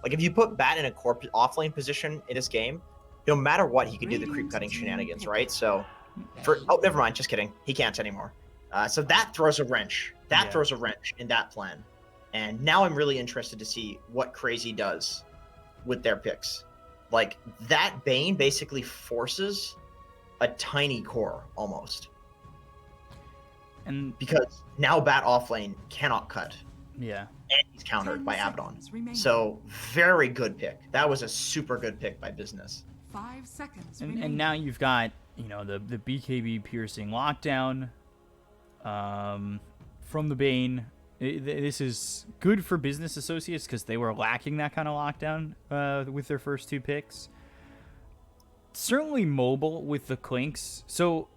Like if you put Bat in a core offlane position in this game, no matter what, he can do the creep cutting shenanigans, right? So never mind, just kidding. He can't anymore. So that throws a wrench. That throws a wrench in that plan. And now I'm really interested to see what Crazy does with their picks. Like that Bane basically forces a tiny core almost. And because now Bat offlane cannot cut. Yeah. And he's countered by Abaddon. So very good pick. That was a super good pick by Business. 5 seconds. And now you've got, you know, the BKB piercing lockdown from the Bane. This is good for Business Associates because they were lacking that kind of lockdown with their first 2 picks. Certainly mobile with the Clinks. So,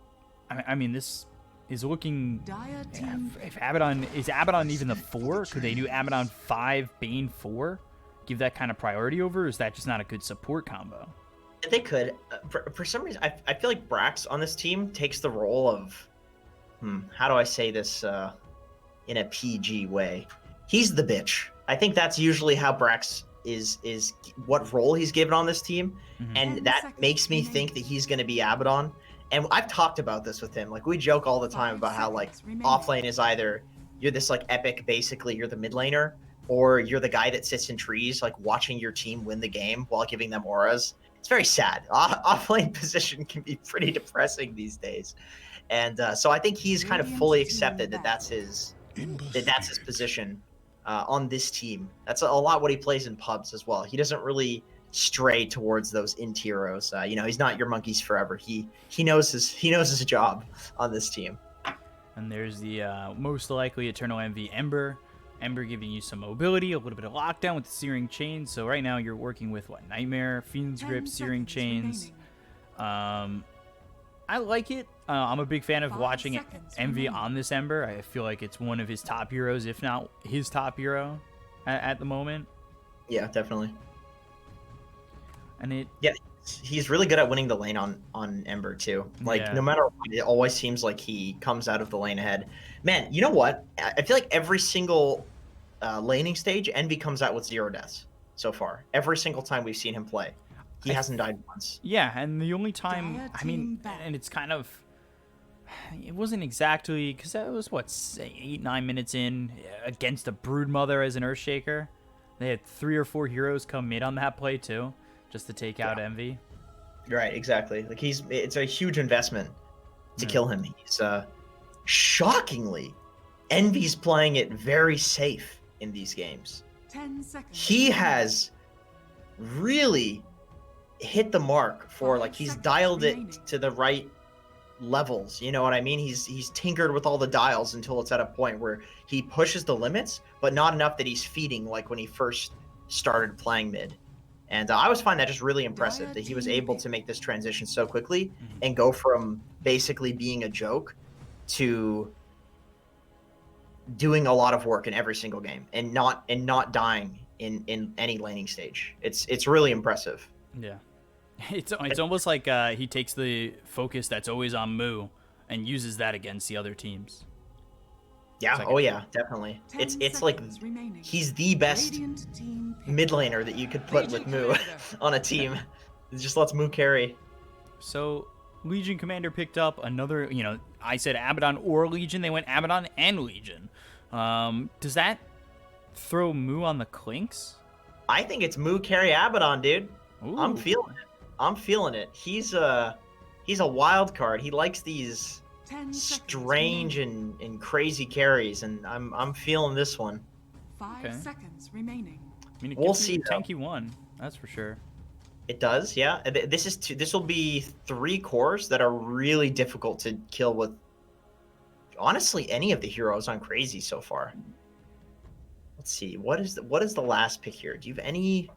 I mean, this is looking. If Abaddon is Abaddon even the 4? Could they do Abaddon 5, Bane 4? Give that kind of priority over? Or is that just not a good support combo? They could. For some reason, I feel like Brax on this team takes the role of, how do I say this in a PG way? He's the bitch. I think that's usually how Brax is what role he's given on this team, and that makes me think that he's going to be Abaddon. And I've talked about this with him. Like we joke all the time about how like offlane is either you're this like epic, basically you're the mid laner, or you're the guy that sits in trees like watching your team win the game while giving them auras. It's very sad. Offlane position can be pretty depressing these days, and so I think he's kind of fully accepted that that's his position on this team. That's a lot what he plays in pubs as well. He doesn't really stray towards those intiros. You know, he's not your monkeys forever. He knows his job on this team. And there's the most likely Eternal MV Ember. Ember giving you some mobility, a little bit of lockdown with the Searing Chains. So right now you're working with what? Nightmare, Fiend's Grip, Searing Chains. I like it. I'm a big fan of watching MV on this Ember. I feel like it's one of his top heroes, if not his top hero at the moment. Yeah, definitely. And he's really good at winning the lane on Ember too. Like no matter what, it always seems like he comes out of the lane ahead. Man, you know what? I feel like every single laning stage, Envy comes out with 0 deaths so far. Every single time we've seen him play, he hasn't died once. Yeah, and the only time, I mean, and it's kind of, it wasn't exactly, because that was, what, 8-9 minutes in against a Broodmother as an Earthshaker. They had 3 or 4 heroes come mid on that play, too, just to take out Envy. Right, exactly. Like, it's a huge investment to kill him. He's, shockingly, Envy's playing it very safe in these games. 10 seconds. He has really hit the mark for, like, he's dialed it to the right levels, you know what I mean? He's tinkered with all the dials until it's at a point where he pushes the limits, but not enough that he's feeding like when he first started playing mid. And I always find that just really impressive that he was able to make this transition so quickly and go from basically being a joke to doing a lot of work in every single game and not dying in any laning stage. It's really impressive. Yeah. It's almost like he takes the focus that's always on Moo and uses that against the other teams. Yeah, like yeah, definitely. It's like he's the best mid laner that you could put with Moo on a team. It just lets Moo carry. So Legion Commander picked up another, I said Abaddon or Legion. They went Abaddon and Legion. Does that throw Moo on the Clinks? I think it's Moo carry Abaddon, dude. Ooh. I'm feeling it. He's a wild card. He likes these strange and crazy carries, and I'm feeling this one. 5 seconds remaining. I mean, we'll see. Tanky one, that's for sure. It does, yeah. This will be 3 cores that are really difficult to kill with, honestly, any of the heroes on Crazy so far. Let's see. What is the last pick here? Do you have any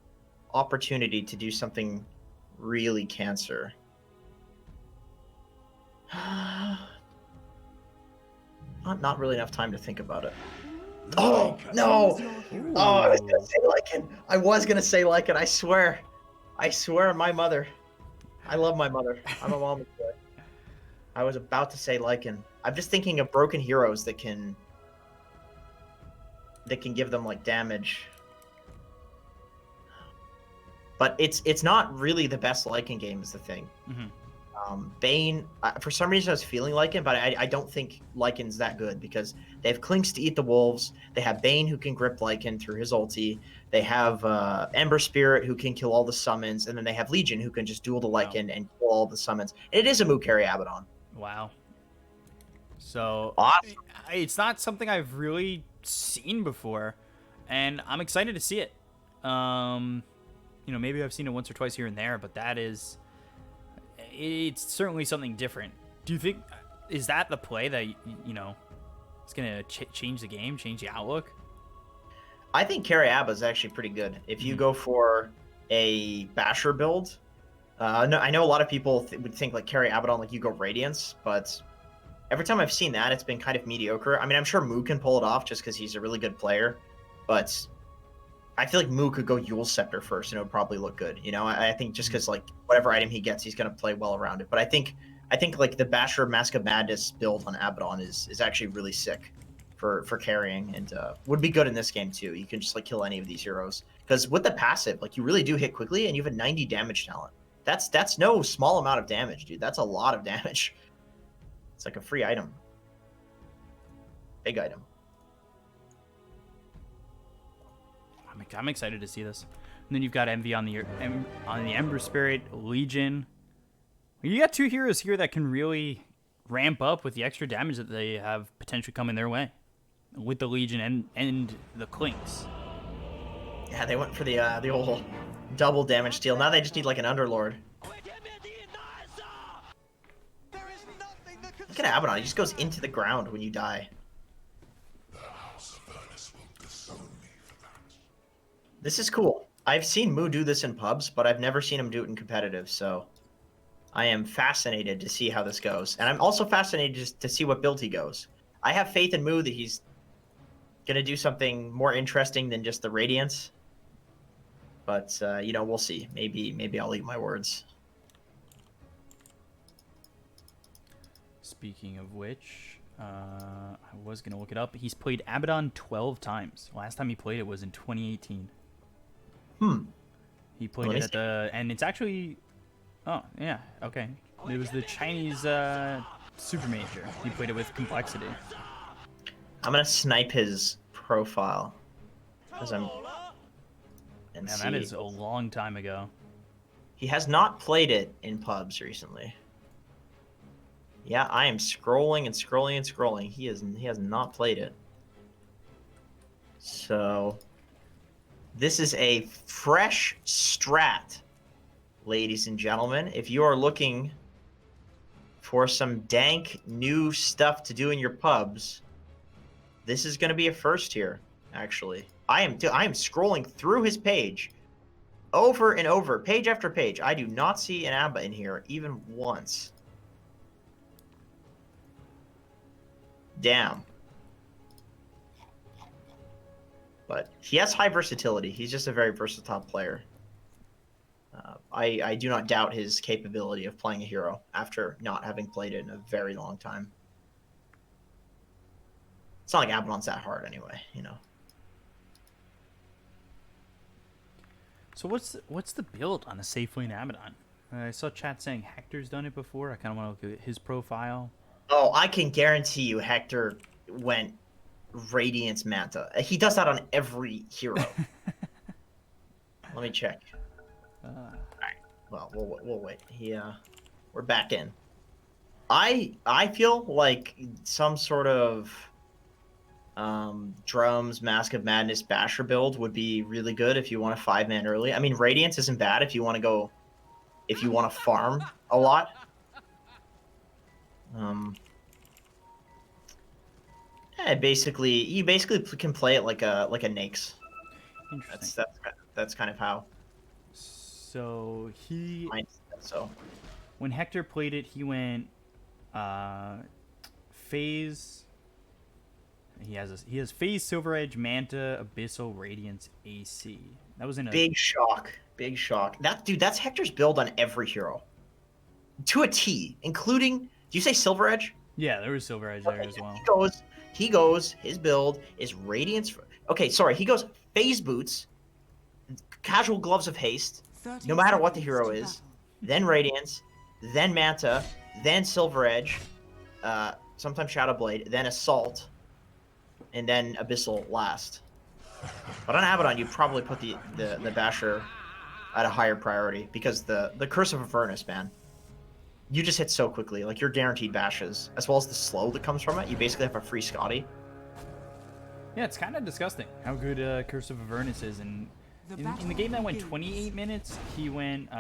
opportunity to do something really cancer? Not really enough time to think about it. Oh no! Oh, I was gonna say Lycan. I swear on my mother. I love my mother. I'm a mama's boy. I was about to say Lycan. I'm just thinking of broken heroes that can give them like damage. but it's not really the best Lycan game is the thing. Bane, for some reason I was feeling Lycan, but I don't think Lycan's that good because they have Clinks to eat the wolves. They have Bane who can grip Lycan through his ulti. They have Ember Spirit who can kill all the summons, and then they have Legion who can just duel the Lycan and kill all the summons. And it is a Mu carry Abaddon. Wow. So awesome. It's not something I've really seen before, and I'm excited to see it. Maybe I've seen it once or twice here and there, but it's certainly something different. Do you think, is that the play that, it's going to change the game, change the outlook? I think Carry Abba is actually pretty good. If you go for a Basher build, no, I know a lot of people would think like Carry Abaddon, like you go Radiance, but every time I've seen that, it's been kind of mediocre. I mean, I'm sure Mu can pull it off just because he's a really good player, but I feel like Mu could go Yule Scepter first, and it would probably look good. I think just because like whatever item he gets, he's gonna play well around it. But I think like the Basher Mask of Madness build on Abaddon is actually really sick for carrying, and would be good in this game too. You can just like kill any of these heroes because with the passive, like you really do hit quickly, and you have a 90 damage talent. That's no small amount of damage, dude. That's a lot of damage. It's like a free item, big item. I'm excited to see this. And then you've got Envy on the Ember Spirit, Legion. You got two heroes here that can really ramp up with the extra damage that they have potentially coming their way with the Legion and the Clinks. Yeah, they went for the old double damage steal. Now they just need like an Underlord. Look at Abaddon. He just goes into the ground when you die. This is cool. I've seen Mu do this in pubs, but I've never seen him do it in competitive, so I am fascinated to see how this goes. And I'm also fascinated just to see what build he goes. I have faith in Mu that he's going to do something more interesting than just the Radiance. But, we'll see. Maybe I'll eat my words. Speaking of which, I was going to look it up. He's played Abaddon 12 times. Last time he played it was in 2018. He played it and it's actually, oh yeah, okay. It was the Chinese Super Major. He played it with Complexity. I'm gonna snipe his profile That is a long time ago. He has not played it in pubs recently. Yeah, I am scrolling and scrolling and scrolling. He has not played it. So this is a fresh strat, ladies and gentlemen. If you are looking for some dank new stuff to do in your pubs, this is going to be a first here, actually. I am scrolling through his page over and over, page after page. I do not see an Abba in here even once. Damn. But he has high versatility. He's just a very versatile player. I do not doubt his capability of playing a hero after not having played it in a very long time. It's not like Abaddon's that hard anyway, So what's the build on a safe lane Abaddon? I saw chat saying Hector's done it before. I kind of want to look at his profile. Oh, I can guarantee you Hector went Radiance Manta. He does that on every hero. Let me check. All right. Well, we'll wait. We're back in. I feel like some sort of drums, Mask of Madness, Basher build would be really good if you want a 5-man early. I mean, Radiance isn't bad if you want to farm a lot. You basically can play it like a Nyx. Interesting. That's kind of how. So So when Hector played it, he went Phase. He has Phase, Silver Edge, Manta, Abyssal, Radiance, AC. That was in a big shock. That's Hector's build on every hero. To a T, including, do you say Silver Edge? Yeah, there was Silver Edge there as well. He goes, his build is Radiance. Okay, sorry, he goes Phase Boots, Casual Gloves of Haste, no matter what the hero is, then Radiance, then Manta, then Silver Edge, sometimes Shadow Blade, then Assault, and then Abyssal last. But on Abaddon, you'd probably put the Basher at a higher priority because the Curse of Avernus, man. You just hit so quickly. Like, you're guaranteed bashes. As well as the slow that comes from it. You basically have a free Scotty. Yeah, it's kind of disgusting how good Curse of Avernus is. And in the game that went 28 minutes, he went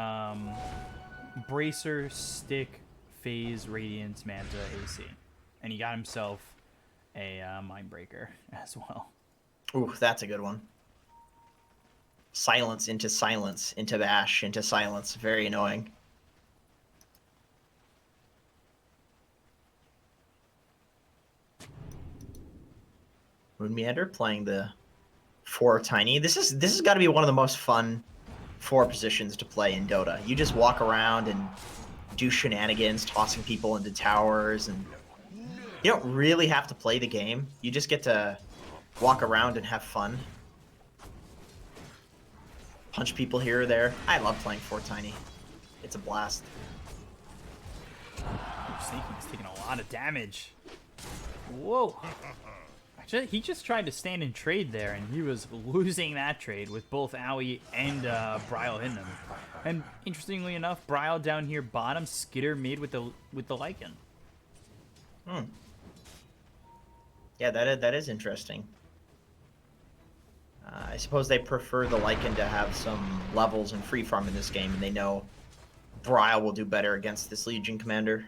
Bracer, Stick, Phase, Radiance, Manta, AC. And he got himself a Mindbreaker as well. Ooh, that's a good one. Silence, into bash, into silence. Very annoying. Moon Meander playing the 4 Tiny. This has got to be one of the most fun 4 positions to play in Dota. You just walk around and do shenanigans, tossing people into towers, and you don't really have to play the game. You just get to walk around and have fun. Punch people here or there. I love playing 4 Tiny. It's a blast. He's taking a lot of damage. Whoa. He just tried to stand and trade there, and he was losing that trade with both Owie and Bryle hitting him. And interestingly enough, Bryle down here bottom, Skitter mid with the Lycan. Yeah, that is interesting. I suppose they prefer the Lycan to have some levels and free farm in this game, and they know Bryle will do better against this Legion commander.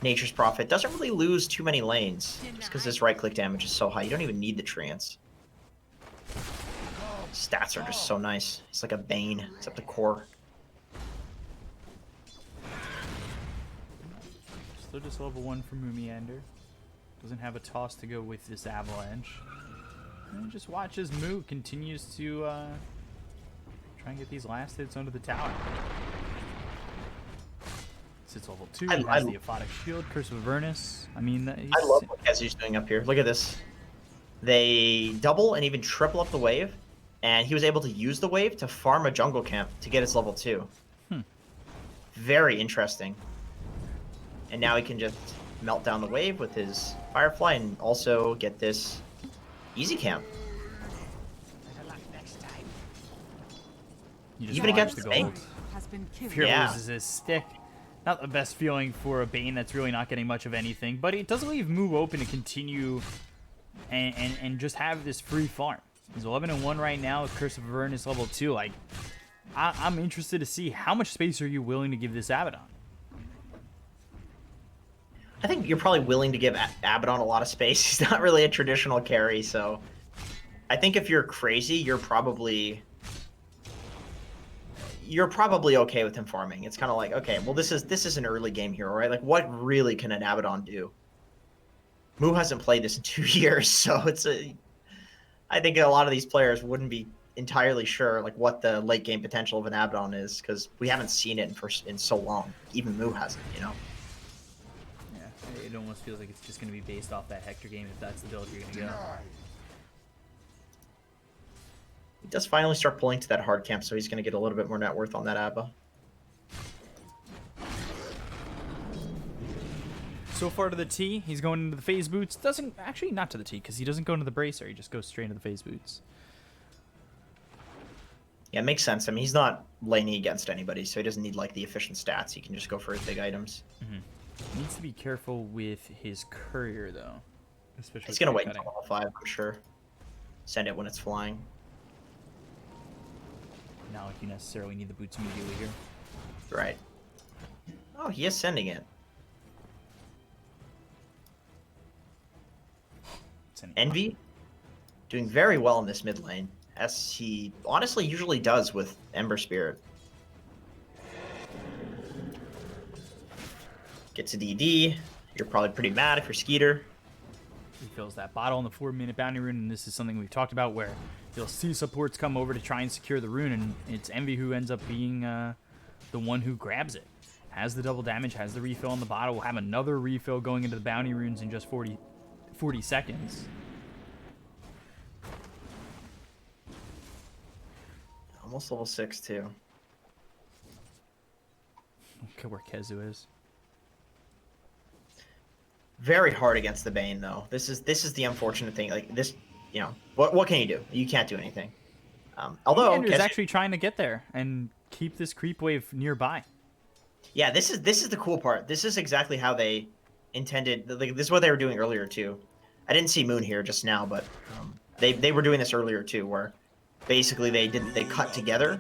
Nature's Prophet doesn't really lose too many lanes, just because his right-click damage is so high. You don't even need the Trance. Stats are just so nice. It's like a Bane, except the core. Still just level 1 for Moomiander. Doesn't have a toss to go with this Avalanche. And just watch as Moo continues to try and get these last hits under the tower. It's level 2. He has the Aphotic Shield, Curse of Avernus. I mean, I love what Kezu's doing up here. Look at this. They double and even triple up the wave, and he was able to use the wave to farm a jungle camp to get his level 2. Very interesting. And now he can just melt down the wave with his Firefly and also get this easy camp. Even against the gold. Fear loses his stick. Not the best feeling for a Bane that's really not getting much of anything, but it does leave Moo open to continue and just have this free farm. He's 11-1 right now with Curse of Avernus level 2. Like, I'm interested to see how much space are you willing to give this Abaddon? I think you're probably willing to give Abaddon a lot of space. He's not really a traditional carry, so I think if you're crazy, you're probably okay with him farming. It's kind of like, okay, well, this is an early game hero, right? Like, what really can an Abaddon do? Moo hasn't played this in 2 years, so I think a lot of these players wouldn't be entirely sure like what the late game potential of an Abaddon is, because we haven't seen it in so long. Even Moo hasn't, you know. Yeah, it almost feels like it's just going to be based off that Hector game if that's the build you're going to go. He does finally start pulling to that hard camp, so he's going to get a little bit more net worth on that Abba. So far to the T, he's going into the phase boots. Doesn't actually not to the T because he doesn't go into the bracer. He just goes straight into the phase boots. Yeah, it makes sense. I mean, he's not laning against anybody, so he doesn't need like the efficient stats. He can just go for his big items. Needs to be careful with his courier though, especially. He's gonna wait until level 5, I'm sure. Send it when it's flying. Not like you necessarily need the boots immediately here. Right. Oh, he is sending it. Envy doing very well in this mid lane, as he honestly usually does with Ember Spirit. Gets a DD. You're probably pretty mad if you're Skeeter. He fills that bottle in the 4-minute bounty rune, and this is something we've talked about where you'll see supports come over to try and secure the rune, and it's Envy who ends up being the one who grabs it. Has the double damage, has the refill on the bottle, will have another refill going into the bounty runes in just 40 seconds. Almost level 6 too. Look at where Kezu is. Very hard against the Bane though. This is the unfortunate thing. Like this, you know, what can you do? You can't do anything. Although Andrew's actually trying to get there and keep this creep wave nearby. Yeah, this is the cool part. This is exactly how they intended. Like, this is what they were doing earlier too. I didn't see Moon here just now, but they were doing this earlier too, where basically they cut together,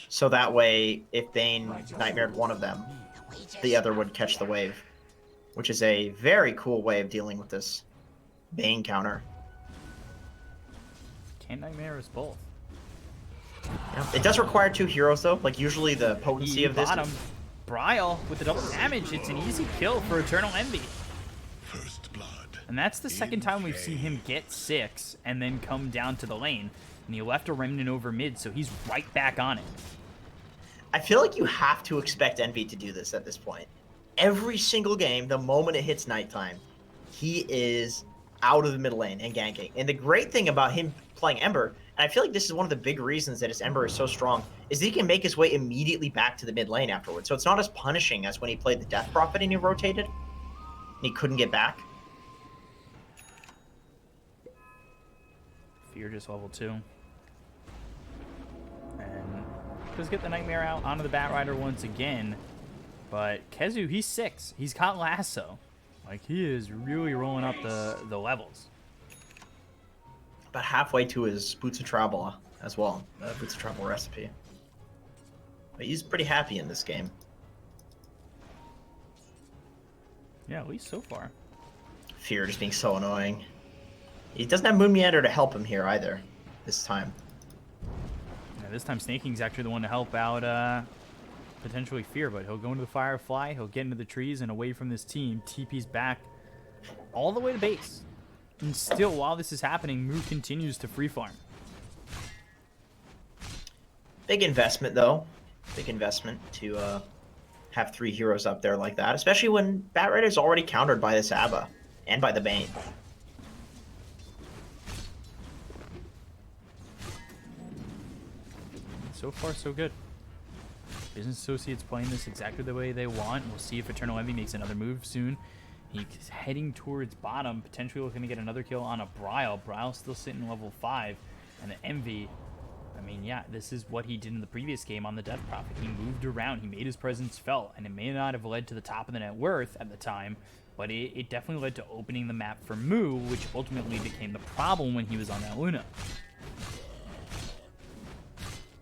so that way if Bane nightmared one of them, the other would catch the wave, which is a very cool way of dealing with this Bane counter. Can't nightmare us both. Yeah. It does require 2 heroes though. Like usually the potency of this. Bryle with the double damage. It's an easy kill for Eternal Envy. First blood. And that's the second time we've seen him get 6 and then come down to the lane. And he left a remnant over mid, so he's right back on it. I feel like you have to expect Envy to do this at this point. Every single game, the moment it hits nighttime, he is out of the mid lane and ganking. And the great thing about him playing Ember, and I feel like this is one of the big reasons that his Ember is so strong, is that he can make his way immediately back to the mid lane afterwards. So it's not as punishing as when he played the Death Prophet and he rotated, and he couldn't get back. Fear just level 2. And does get the Nightmare out onto the Batrider once again. But Kezu, he's 6. He's got Lasso. Like, he is really rolling up the levels. About halfway to his Boots of Travel as well. Boots of Travel recipe. But he's pretty happy in this game. Yeah, at least so far. Fear just being so annoying. He doesn't have Moon Meander to help him here either, this time. Yeah, this time Snaking's actually the one to help out potentially Fear, but he'll go into the Firefly, he'll get into the trees and away from this team. TP's back all the way to base. And still, while this is happening, Moo continues to free farm. Big investment, though. Big investment to have 3 heroes up there like that, especially when Batrider's already countered by this Abba and by the Bane. So far, so good. Business Associates playing this exactly the way they want. We'll see if Eternal Envy makes another move soon. He's heading towards bottom, potentially looking to get another kill on a Bryle. Bryle's still sitting level 5. And the Envy, I mean, yeah, this is what he did in the previous game on the Death Prophet. He moved around, he made his presence felt, and it may not have led to the top of the net worth at the time, but it definitely led to opening the map for Moo, which ultimately became the problem when he was on that Luna.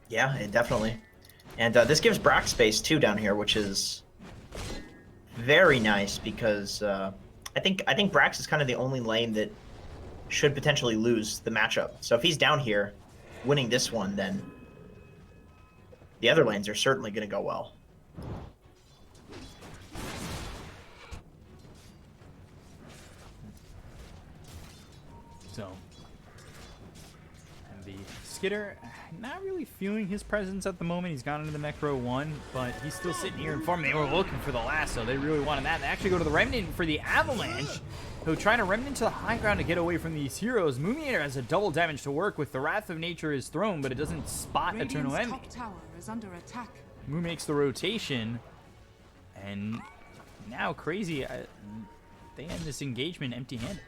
Yeah, it definitely. And this gives Brax space too down here, which is very nice because I think Brax is kind of the only lane that should potentially lose the matchup. So if he's down here winning this one, then the other lanes are certainly going to go well. So, Envy Skitter, not really feeling his presence at the moment. He's gone into the Necro 1, but he's still sitting here in farm. They were looking for the lasso. They really wanted that. They actually go to the Remnant for the Avalanche, who try to Remnant to the high ground to get away from these heroes. Moominator has a double damage to work with. The Wrath of Nature is thrown, but it doesn't spot Eternal Envy. Top tower is under attack. Moo makes the rotation, and now Crazy, they end this engagement empty-handed.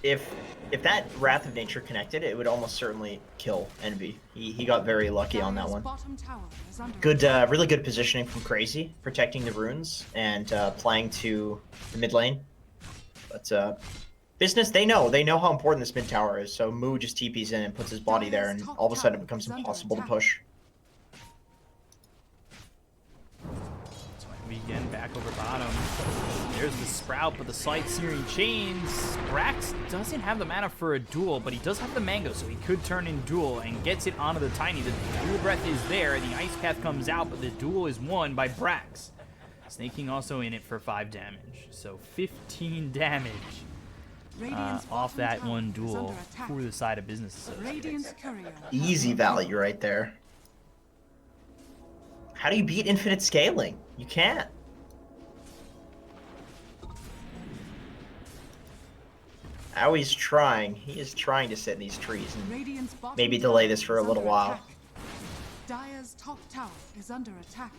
If that Wrath of Nature connected, it would almost certainly kill Envy. He got very lucky on that one. Bottom tower is under Good, really good positioning from Crazy, protecting the runes and playing to the mid lane. But Business, they know how important this mid tower is. So Moo just TPs in and puts his body there, and all of a sudden it becomes impossible to push. So Envy again back over bottom. There's the Sprout, but the Sight-Searing Chains. Brax doesn't have the mana for a duel, but he does have the Mango, so he could turn in duel and gets it onto the Tiny. The Dual Breath is there, the Ice Path comes out, but the duel is won by Brax. Snaking also in it for 5 damage, so 15 damage off that one duel for the side of Business Associates. Radiant's courier. Easy value right there. How do you beat infinite scaling? You can't. Now he's trying. He is trying to sit in these trees and Radiant's bottom maybe delay tower this for a is little under while. attack. Dire's top tower is under attack.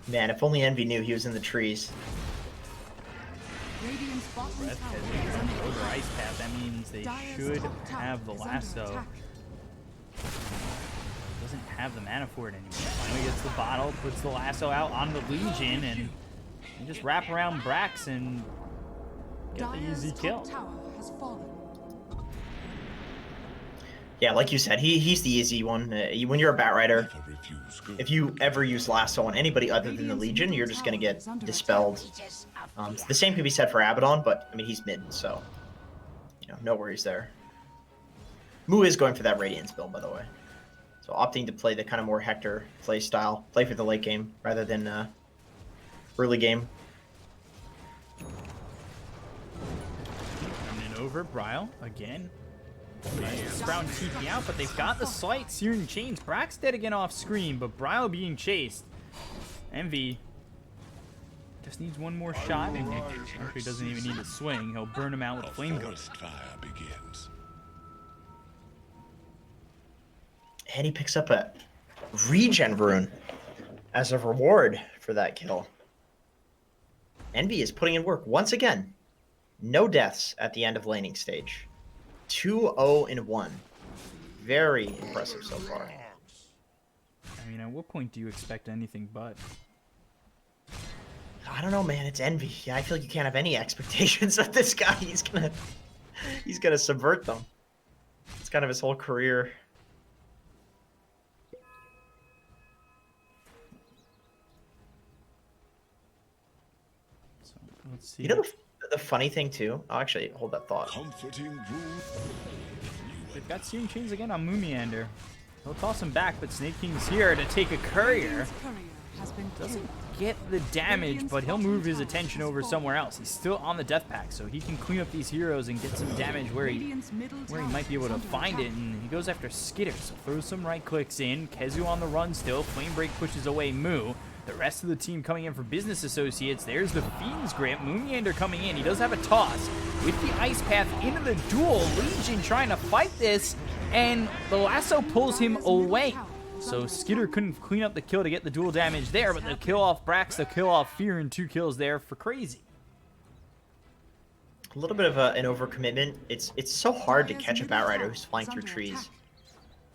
Man, if only Envy knew he was in the trees. Radiant's bottom Breath tower catching is under over attack. Ice Path. That means they Dire's should top tower have the is under lasso. attack. Doesn't have the mana for it anymore. Finally gets the bottle, puts the lasso out on the Legion, and you just wrap around Brax and get the Dire's easy top kill. tower has fallen. Yeah, like you said, he's the easy one. When you're a Batrider, Never refuse good. if you ever use lasso on anybody other than the Legion, you're just gonna get dispelled. The same could be said for Abaddon, but I mean he's mid, so no worries there. Mu is going for that Radiance build, by the way, so opting to play the kind of more Hector play style, play for the late game rather than early game. Coming in over, Bryle again. Brown TP out, but they've got the slight Searing Chains. Brax dead again off screen, but Bryle being chased. Envy just needs one more shot, and actually doesn't even need to swing. He'll burn him out with Flame Guard. Forest fire begins. And he picks up a regen rune as a reward for that kill. Envy is putting in work once again. No deaths at the end of laning stage. 2-0-1. Very impressive so far. I mean, at what point do you expect anything but? I don't know, man. It's Envy. I feel like you can't have any expectations of this guy. He's gonna subvert them. It's kind of his whole career. So let's see. You know the funny thing too? Oh, actually, hold that thought. Comforting rule. They've got Searing Chains again on Moomiander. He'll toss him back, but Snake King's here to take a courier. Radiant's courier has been Doesn't killed. get the damage, but he'll move his attention over somewhere else. He's still on the death pack, so he can clean up these heroes and get some damage where he Radiant's middle tower might be able is to under find it, attack. and he goes after Skitter, so throws some right clicks in. Kezu on the run still. Flame Break pushes away Moo. The rest of the team coming in for Business Associates. There's the Fiend's Grip. Moomiander coming in. He does have a toss with the Ice Path into the duel. Legion trying to fight this, and the lasso pulls him away. So Skitter couldn't clean up the kill to get the dual damage there, but they'll kill off Brax, they'll kill off Fear, and 2 kills there for Crazy. A little bit of an overcommitment. It's so hard to catch a Batrider who's flying through trees.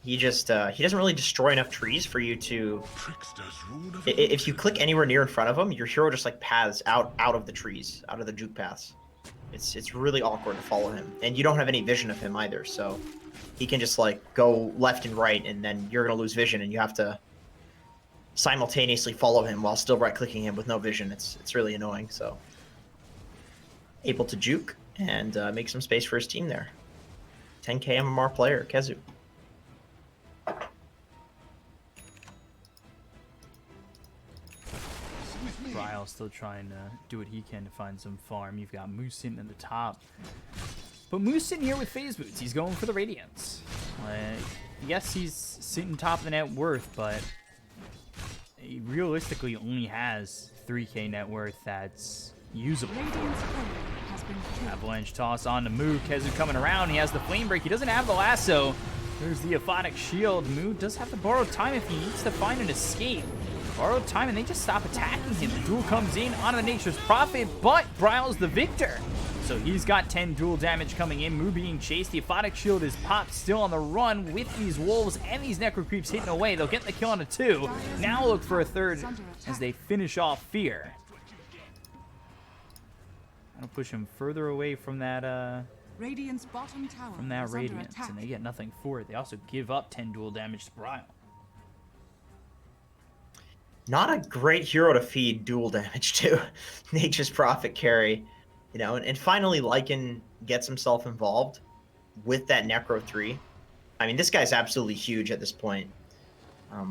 He just he doesn't really destroy enough trees for you to. Trickster's rune of If you click anywhere near in front of him, your hero just like paths out of the trees, out of the juke paths. It's really awkward to follow him, and you don't have any vision of him either, so he can just like go left and right, and then you're gonna lose vision, and you have to simultaneously follow him while still right clicking him with no vision. It's really annoying. So able to juke and make some space for his team there. 10k MMR player Kezu. Bryle still trying to do what he can to find some farm. You've got Moose sitting at the top. But Moose sitting here with Phase Boots. He's going for the Radiance. Yes, he's sitting top of the net worth, but he realistically only has 3k net worth that's usable. Radiant's courier has been killed. Avalanche toss on to Moo. Kezu coming around. He has the Flame Break. He doesn't have the lasso. There's the Aphotic Shield. Moo does have to borrow time if he needs to find an escape. Borrowed time, and they just stop attacking him. The duel comes in onto the Nature's Prophet, but Bryle's the victor. So he's got 10 duel damage coming in. Moo being chased. The Aphotic Shield is popped, still on the run with these wolves and these Necro Creeps hitting away. They'll get the kill on a 2. Now look for a 3rd as they finish off Fear. That'll push him further away from that Radiant's bottom tower from that is under Radiance, attack. and they get nothing for it. They also give up 10 duel damage to Bryle. Not a great hero to feed dual damage to. Nature's Prophet carry, and finally Lycan gets himself involved with that Necro 3. I mean, this guy's absolutely huge at this point.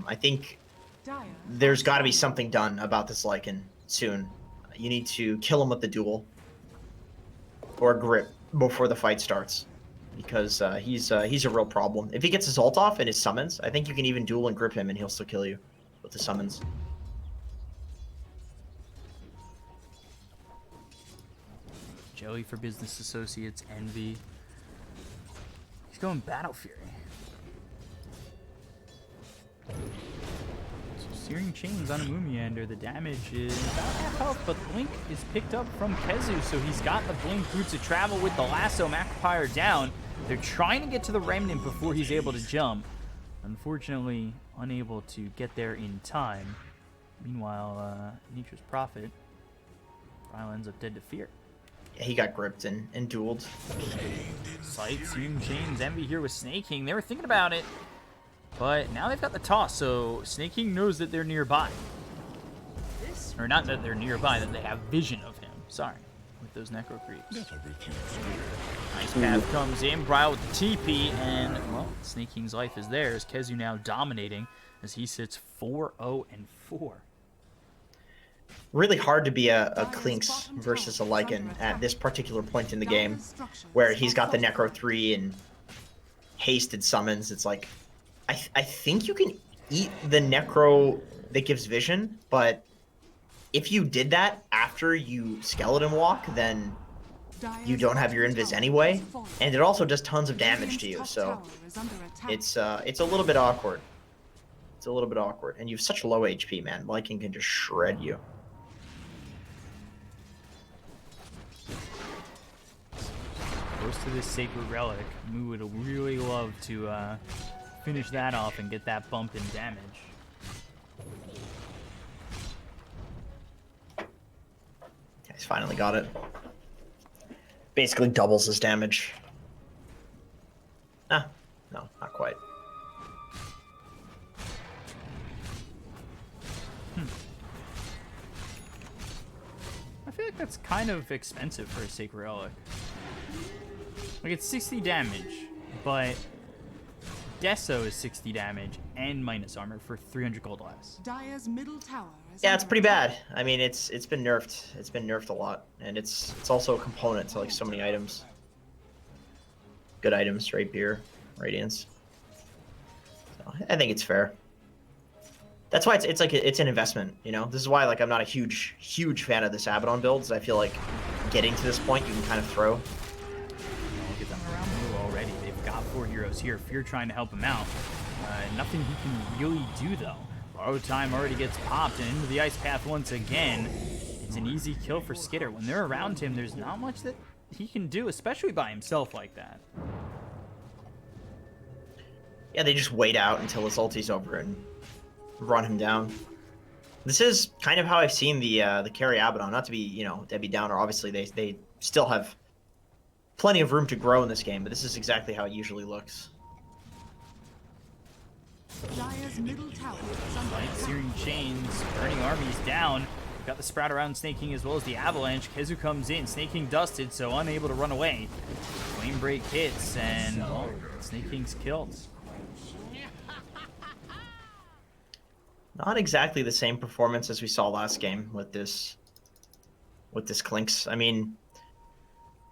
I think Dire there's got to be something done about this Lycan soon. You need to kill him with the duel or grip before the fight starts, because he's a real problem. If he gets his ult off and his summons, I think you can even duel and grip him and he'll still kill you with the summons. Jelly for Business Associates, Envy. He's going Battle Fury. So Searing Chains on a Moomiander. The damage is about half health, but Blink is picked up from Kezu, so he's got the Blink Roots of Travel with the lasso. Macropyre down. They're trying to get to the Remnant before he's able to jump. Unfortunately, unable to get there in time. Meanwhile, Nature's Prophet finally ends up dead to fear. Yeah, he got gripped and dueled. Sight, Searing Chains, Envy here with Snake King. They were thinking about it, but now they've got the toss, so Snake King knows that they're nearby. Or not that they're nearby, that they have vision of him. Sorry, with those Necro Creeps. Nice path comes in, Brile with the TP, and, well, Snake King's life is theirs. Kezu now dominating as he sits 4-0-4. Really hard to be a Clinks versus a Lycan at this particular point in the game, where he's got the Necro 3 and hasted summons. It's like, I think you can eat the Necro that gives vision, but if you did that after you Skeleton Walk, then you don't have your invis anyway, and it also does tons of damage to you, so it's a little bit awkward. It's a little bit awkward, and you have such low HP, man. Lycan can just shred you. Close to this Sacred Relic. Moo would really love to finish that off and get that bump in damage. He's finally got it. Basically doubles his damage. Ah, no, not quite. I feel like that's kind of expensive for a Sacred Relic. Like, it's 60 damage, but Deso is 60 damage and minus armor for 300 gold less. Dire's middle tower is Yeah, it's under pretty attack. bad. I mean, it's been nerfed. It's been nerfed a lot, and it's also a component to like so many items. Good items, Rapier, Radiance. So I think it's fair. That's why it's like it's an investment, you know. This is why like I'm not a huge fan of this Abaddon builds. I feel like getting to this point, you can kind of throw. Look at them around Moo already. They've got 4 heroes here. Fear trying to help him out. Nothing he can really do though. Borrow Time already gets popped and into the Ice Path once again. It's an easy kill for Skitter. When they're around him, there's not much that he can do, especially by himself like that. Yeah, they just wait out until his ulti's over and run him down. This is kind of how I've seen the carry Abaddon. Not to be, you know, Debbie Downer. Obviously, they still have plenty of room to grow in this game, but this is exactly how it usually looks. Dire's middle tower is under Right, attack. Searing Chains, burning armies down. We've got the sprout around Snake King as well as the Avalanche. Kezu comes in, Snake King dusted, so unable to run away. Flame Break hits, and well, Snake King's killed. Not exactly the same performance as we saw last game with this Clinks. I mean,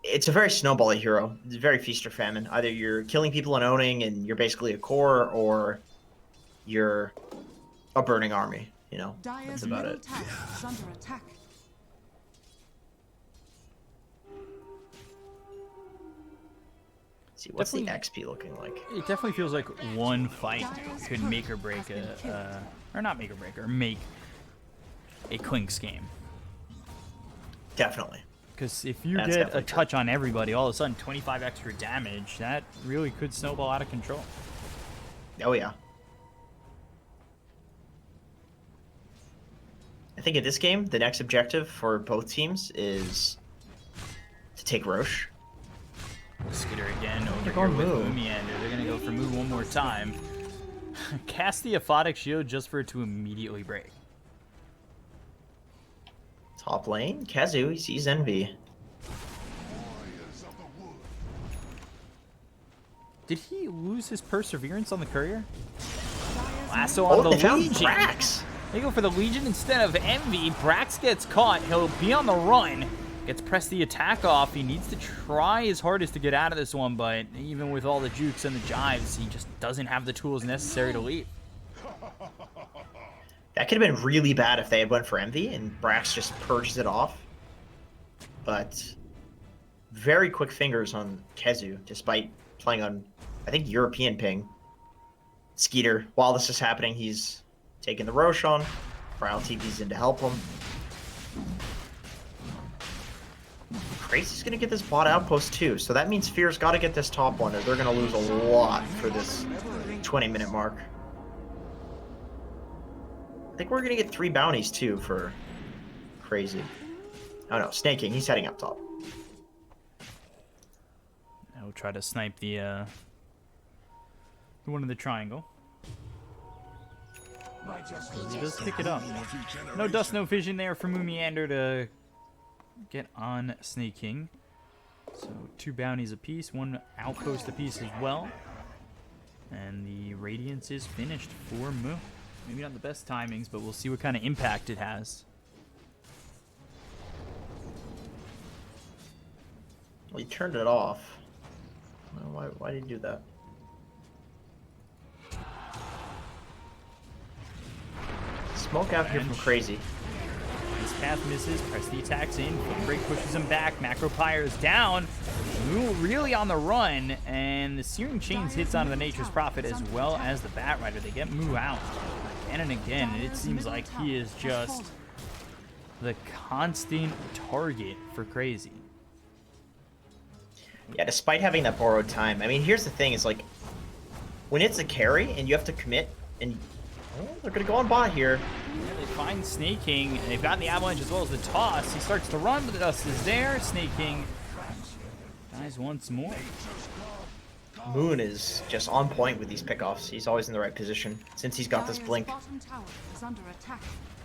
it's a very snowbally hero. It's very feast or famine. Either you're killing people and owning and you're basically a core, or you're a burning army, you know. Dire's That's about middle it. tower is under attack. See, what's the Definitely- XP looking like? It definitely feels like one fight could make or break or not make or break, or make a Clinks game. Definitely. Because if you That's get a definitely true. touch on everybody, all of a sudden 25 extra damage, that really could snowball out of control. Oh yeah. I think in this game, the next objective for both teams is to take Roche. Skitter again over They're here going with Moo. Moomiander. They're going to go for Moo one more time. Cast the Aphotic Shield just for it to immediately break. Top lane, Kazu, he sees Envy. Did he lose his Perseverance on the Courier? Dire's Lasso Oh, on the they found Legion. Brax! They go for the Legion instead of Envy. Brax gets caught. He'll be on the run. Gets pressed the attack off. He needs to try his hardest to get out of this one, but even with all the jukes and the jives, he just doesn't have the tools necessary to leave. That could have been really bad if they had went for Envy and Brax just purged it off. But very quick fingers on KheZu, despite playing on, I think, European ping. Skeeter, while this is happening, he's taking the Roshan. Brown TP's in to help him. Crazy's gonna get this bot outpost too, so that means Fear's gotta get this top one, or they're gonna lose a lot for this 20-minute mark. I think we're gonna get 3 bounties too for Crazy. Oh no, Snaking, he's heading up top. I'll try to snipe the one in the triangle. He does pick it up. No dust, no vision there for Moomiander to get on Snake King. So 2 bounties apiece, 1 outpost apiece as well. And the Radiance is finished for Moo. Maybe not the best timings, but we'll see what kind of impact it has. Well, he turned it off. Why did he do that? Smoke out here from Crazy. His path misses, press the attacks in, Flame Break pushes him back, Macro Pyre is down. Moo really on the run, and the Searing Chains hits onto the Nature's Prophet as well as the Bat Rider. They get Moo out again and again, and it seems like he is just the constant target for Crazy. Yeah, despite having that borrowed time. I mean, here's the thing, is like, when it's a carry and you have to commit, and they're gonna go on bot here. Yeah, they find Snake King, and they've got the Avalanche as well as the toss. He starts to run, but the dust is there. Snake King dies once more. Moon is just on point with these pickoffs. He's always in the right position since he's got this blink.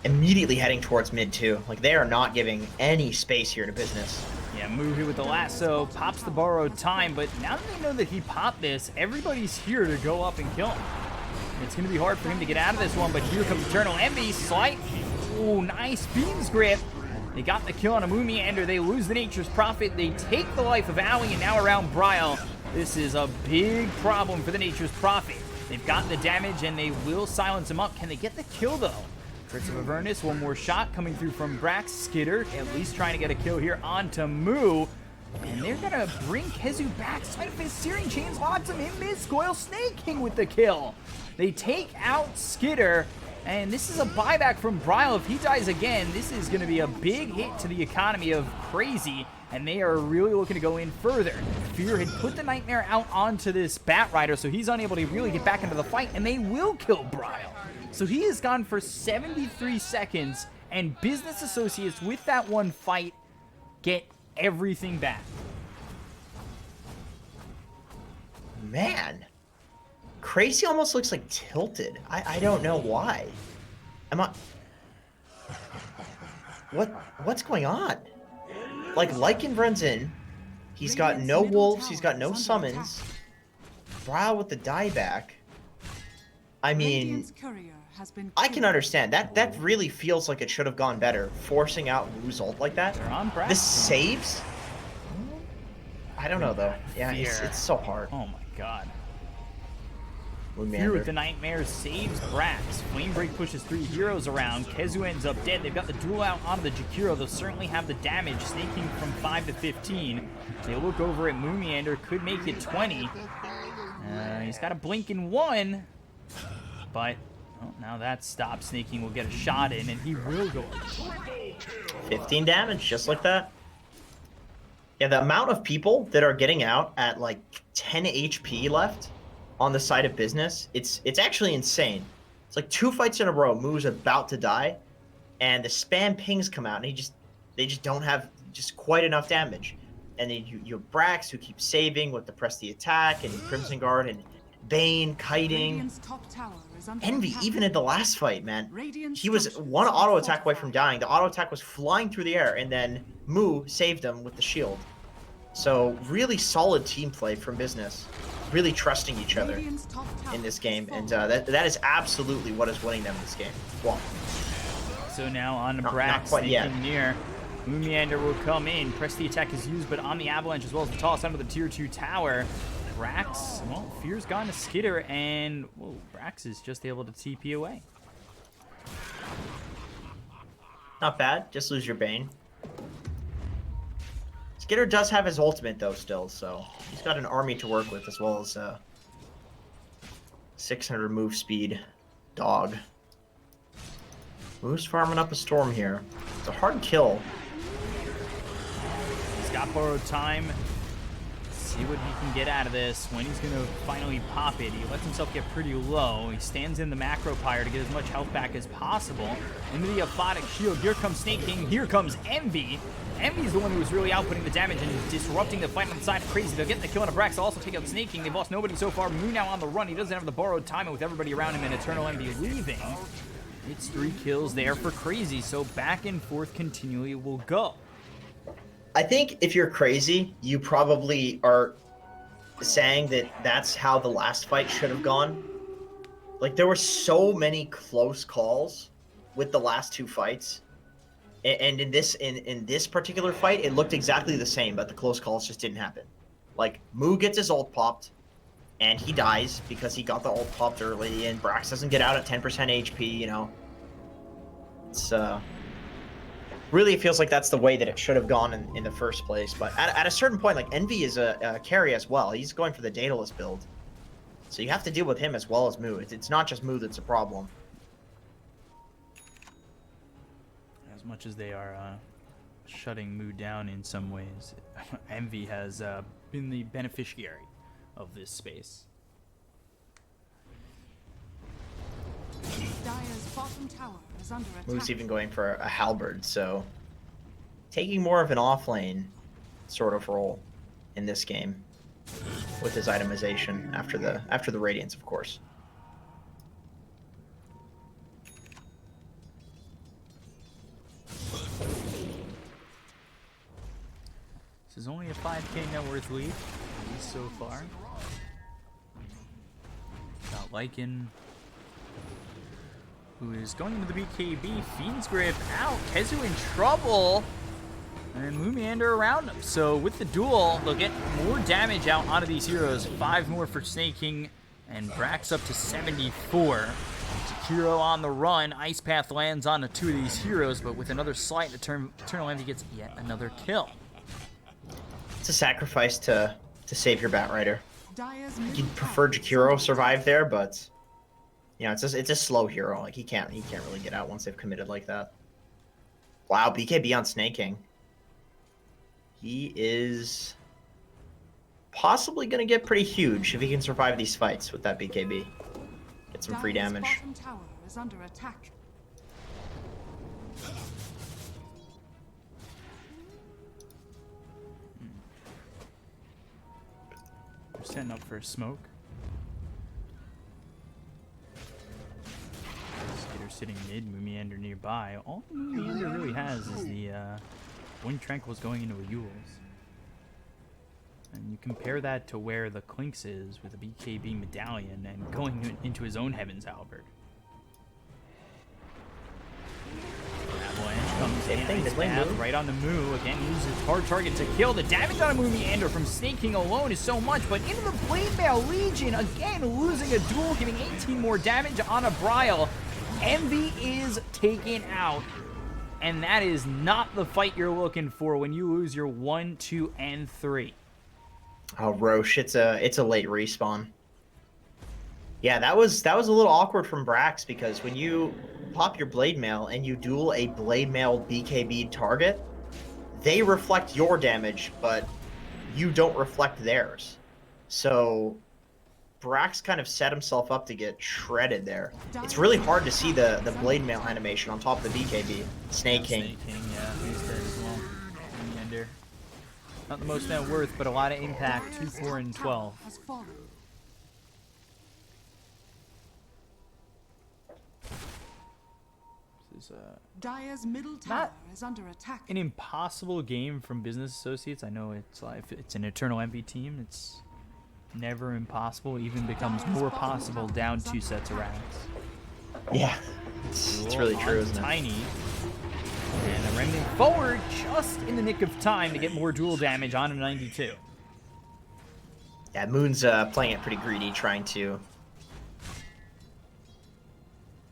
Immediately heading towards mid too. Like, they are not giving any space here to business. Yeah, Moo here with the lasso, pops the borrowed time, but now that they know that he popped this, everybody's here to go up and kill him. It's going to be hard for him to get out of this one, but here comes Eternal Envy. Slight. Oh, nice Beam's Grip. They got the kill on a Moomiander. They lose the Nature's Prophet. They take the life of Owie, and now around Bryle. This is a big problem for the Nature's Prophet. They've got the damage, and they will silence him up. Can they get the kill, though? Prince of Avernus, one more shot coming through from Brax. Skitter, at least trying to get a kill here onto Moo. And they're going to bring KheZu back. Despite of his Searing Chains locks him in mid-scoil. Snake King with the kill. They take out Skitter, and this is a buyback from Bryle. If he dies again, this is going to be a big hit to the economy of Crazy, and they are really looking to go in further. Fear had put the Nightmare out onto this Bat Rider, so he's unable to really get back into the fight, and they will kill Bryle. So he is gone for 73 seconds, and Business Associates with that one fight get everything back. Man. Crazy almost looks like tilted. I don't know why. What's going on? Like, Lycan runs in. He's got no wolves. He's got no summons. Bryle with the dieback. I mean, I can understand. That really feels like it should have gone better. Forcing out Wu's ult like that. They're on Brax. The saves? I don't know, though. Yeah, it's so hard. Oh my god. Moomiander. Fear with the Nightmare saves Brax. Flame Break pushes 3 heroes around. KheZu ends up dead. They've got the duel out onto the Jakiro. They'll certainly have the damage, snaking from 5 to 15. They look over at Moomiander, could make it 20. He's got a blink in 1, but now that stops. Snaking will get a shot in, and he will go up. 15 damage, just like that. Yeah, the amount of people that are getting out at like 10 HP left on the side of Business, it's actually insane. It's like 2 fights in a row, Moo's about to die, and the spam pings come out, and they just don't have just quite enough damage. And then you have Brax, who keeps saving with the press the attack, and Crimson Guard, and Bane kiting. Envy, even in the last fight, man, he was 1 auto attack away from dying. The auto attack was flying through the air, and then Moo saved him with the shield. So really solid team play from Business, really trusting each other in this game, and that is absolutely what is winning them this game. Well, so now on not Brax, quite yet. thinking near. Moomiander will come in. Press the attack is used, but on the Avalanche as well as the toss under the tier 2 tower. Brax, well, Fear's gone to Skitter, and whoa, Brax is just able to TP away. Not bad. Just lose your Bane. Skitter does have his ultimate though still, so he's got an army to work with as well as 600 move speed dog. Moo's farming up a storm here. It's a hard kill. He's got borrowed time. See what he can get out of this. When he's going to finally pop it, he lets himself get pretty low. He stands in the macro pyre to get as much health back as possible. Into the aphotic shield. Here comes Snake King. Here comes Envy. Envy's the one who was really outputting the damage and disrupting the fight on the side of Crazy. They'll get the kill on a Brax. They'll also take out Snake King. They've lost nobody so far. Moon now on the run. He doesn't have the borrowed time, and with everybody around him and Eternal Envy leaving, it's 3 kills there for Crazy. So back and forth continually will go. I think if you're Crazy, you probably are saying that that's how the last fight should have gone. Like, there were so many close calls with the last 2 fights. And in this particular fight, it looked exactly the same, but the close calls just didn't happen. Like, Moo gets his ult popped, and he dies because he got the ult popped early, and Brax doesn't get out at 10% HP, you know. It's, really, it feels like that's the way that it should have gone in the first place. But at a certain point, like, Envy is a carry as well. He's going for the Daedalus build. So you have to deal with him as well as Moo. It's not just Moo that's a problem. As much as they are shutting Moo down in some ways, Envy has been the beneficiary of this space. Dire's bottom tower is under attack. Moo's even going for a halberd, so taking more of an off-lane sort of role in this game with his itemization after the Radiance, of course. This is only a 5k net worth lead, at least so far. Got Lycan, who is going into the BKB. Fiend's Grip out. Kezu in trouble. And Moomander around him. So with the duel, they'll get more damage out onto these heroes. 5 more for Snake King. And Brax up to 74. Jakiro on the run. Ice Path lands onto 2 of these heroes, but with another slight, Eternal Envy gets yet another kill. It's a sacrifice to save your Batrider. Dire's You'd prefer Jakiro survive there, but you know, it's a slow hero. Like, he can't really get out once they've committed like that. Wow, BKB on Snake King. He is possibly going to get pretty huge if he can survive these fights with that BKB. Get some free Dire's damage. bottom tower is under attack. We're setting up for a smoke. Skitter sitting mid, Moomander nearby. All Moomander really has is the Wind Tranquil's going into a Eul's. And you compare that to where the Clinks is with a BKB medallion and going into his own Heaven's Halberd. Avalanche comes in, Ice Path right on the Moo. Again, uses hard target to kill. The damage on a Moomander from Snake King alone is so much, but into the Blade Mail Legion, again losing a duel, giving 18 more damage on a Brile. Envy is taken out, and that is not the fight you're looking for when you lose your 1, 2, and 3. Oh, Roche, it's a late respawn. Yeah, that was a little awkward from Brax, because when you pop your Blade Mail and you duel a Blade Mail BKB target, they reflect your damage, but you don't reflect theirs. So Brax kind of set himself up to get shredded there. It's really hard to see the Blade Mail animation on top of the BKB. Snake King. Snake King, yeah, he's dead as well. Moomander. Not the most net worth, but a lot of impact. 2, 4, and 12. Has fallen. This is Dire's middle tower is under attack. an impossible game from Business Associates. I know it's like it's an Eternal Envy team. It's never impossible. It even becomes more possible down 2 sets of rounds. Yeah, it's really true, isn't it? Tiny. And a Remnant forward just in the nick of time to get more dual damage on a 92. Yeah, Moon's playing it pretty greedy, trying to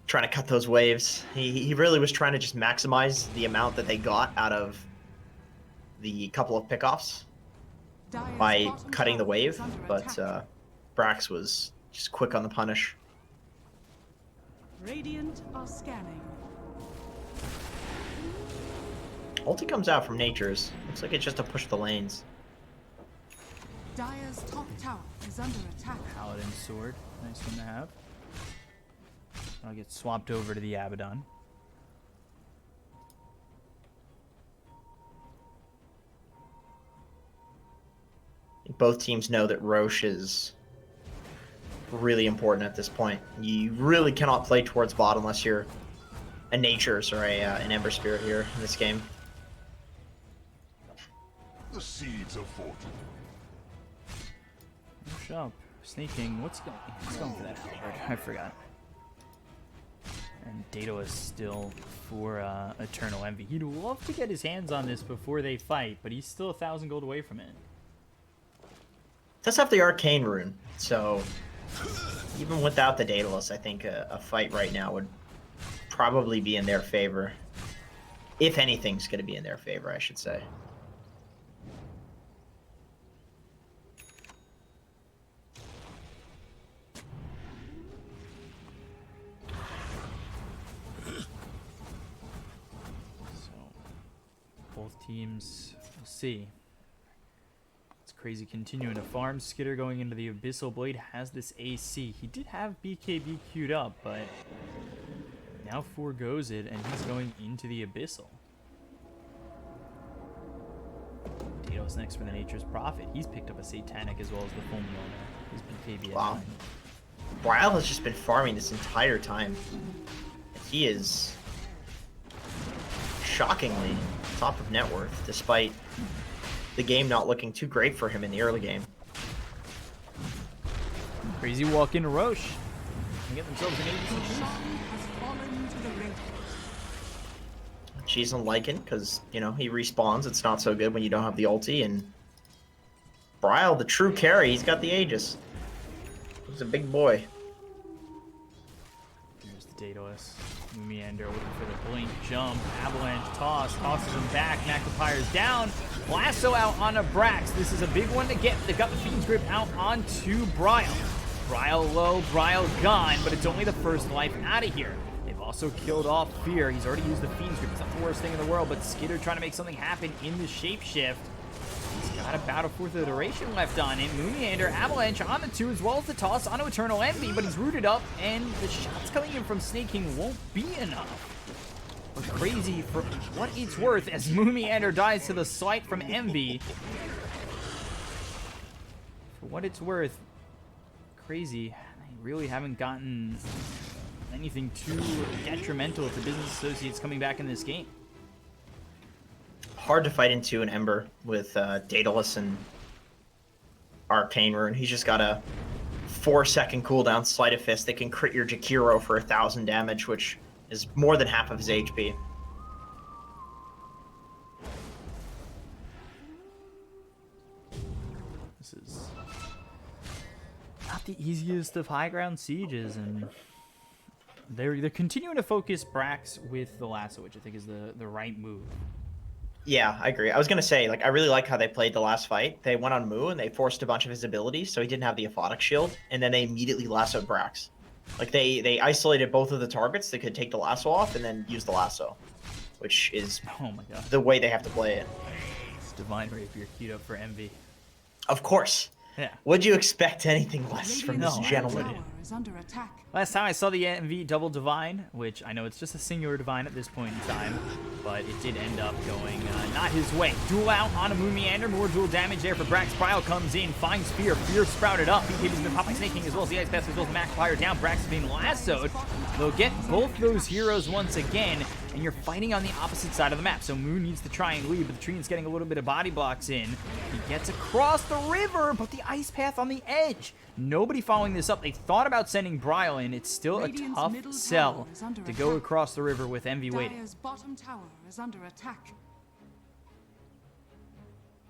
cut those waves. He really was trying to just maximize the amount that they got out of the couple of pickoffs Dire's by bottom cutting the tower wave, is under but attack. Brax was just quick on the punish. Radiant are scanning. Ulti comes out from Nature's. Looks like it's just to push the lanes. Dire's top tower is under attack. Paladin sword, nice one to have. I'll get swapped over to the Abaddon. Both teams know that Roche is really important at this point. You really cannot play towards bot unless you're a Nature's or an Ember Spirit here in this game. The seeds of fortune. Push up, sneaking. What's going? He's going for that Halberd. I forgot. And Dato is still for Eternal Envy. He'd love to get his hands on this before they fight, but he's still 1,000 gold away from it. Does have the Arcane Rune, so even without the Daedalus, I think a fight right now would probably be in their favor. If anything's going to be in their favor, I should say. So, both teams, we'll see. It's crazy continuing to farm. Skitter going into the Abyssal Blade has this AC. He did have BKB queued up, but now forgoes it, and he's going into the Abyssal. Dato's next for the Nature's Prophet. He's picked up a Satanic as well as the full Mjolnir. His BKB at Wow. 9. Bryle has just been farming this entire time. He is shockingly top of net worth, despite the game not looking too great for him in the early game. Crazy walk into Roche. They get themselves an The ADC. sun has fallen to the ring. She's on Lycan because, you know, he respawns. It's not so good when you don't have the ulti. And Bryle, the true carry, he's got the Aegis. He's a big boy. Here's the Daedalus. Meander looking for the blink jump. Avalanche toss. Tosses him back. Magpie's down. Lasso out on a Brax. This is a big one to get. They've got the Fiend's Grip out onto Bryle. Bryle low. Bryle gone. But it's only the first life out of here. They've also killed off Fear. He's already used the Fiend's Grip. It's not the worst thing in the world. But Skitter trying to make something happen in the shapeshift. He's got about a fourth of the duration left on him. Moonyander, Avalanche on the 2 as well as the toss onto Eternal Envy, but he's rooted up, and the shots coming in from Snake King won't be enough. But crazy for what it's worth as Moonyander dies to the slight from Envy. For what it's worth, crazy. They really haven't gotten anything too detrimental to business associates coming back in this game. Hard to fight into an Ember with Daedalus and Arcane Rune. He's just got a 4-second cooldown Sleight of Fist that can crit your Jakiro for 1,000 damage, which is more than half of his HP. This is not the easiest of high ground sieges, and they're continuing to focus Brax with the lasso, which I think is the right move. Yeah, I agree. I was gonna say, like, I really like how they played the last fight. They went on Moo and they forced a bunch of his abilities, so he didn't have the Aphotic Shield, and then they immediately lassoed Brax. Like, they isolated both of the targets that could take the lasso off and then use the lasso, which is Oh my god. the way they have to play it. It's Divine Rapier queued up for Envy. Of course. Yeah. Would you expect anything less from this Radiant's gentleman? tower is under attack. Last time I saw the Envy double Divine, which I know it's just a singular Divine at this point in time, but it did end up going not his way. Duel out on a Moonyander, more dual damage there for Brax. Bryle comes in, finds Fear. Fear sprouted up. BKB's been popping Snake King as well as the Ice Pass as well as the Magpie down. Brax is being lassoed. They'll get both those heroes once again, and you're fighting on the opposite side of the map. So Moon needs to try and lead, but the Treant's getting a little bit of body blocks in. He gets across the river, but the Ice Path on the edge. Nobody following this up. They thought about sending Bryle in. It's still a Radiant's tough middle sell tower is under to go attack. across the river with Envy waiting. Dire's bottom tower is under attack.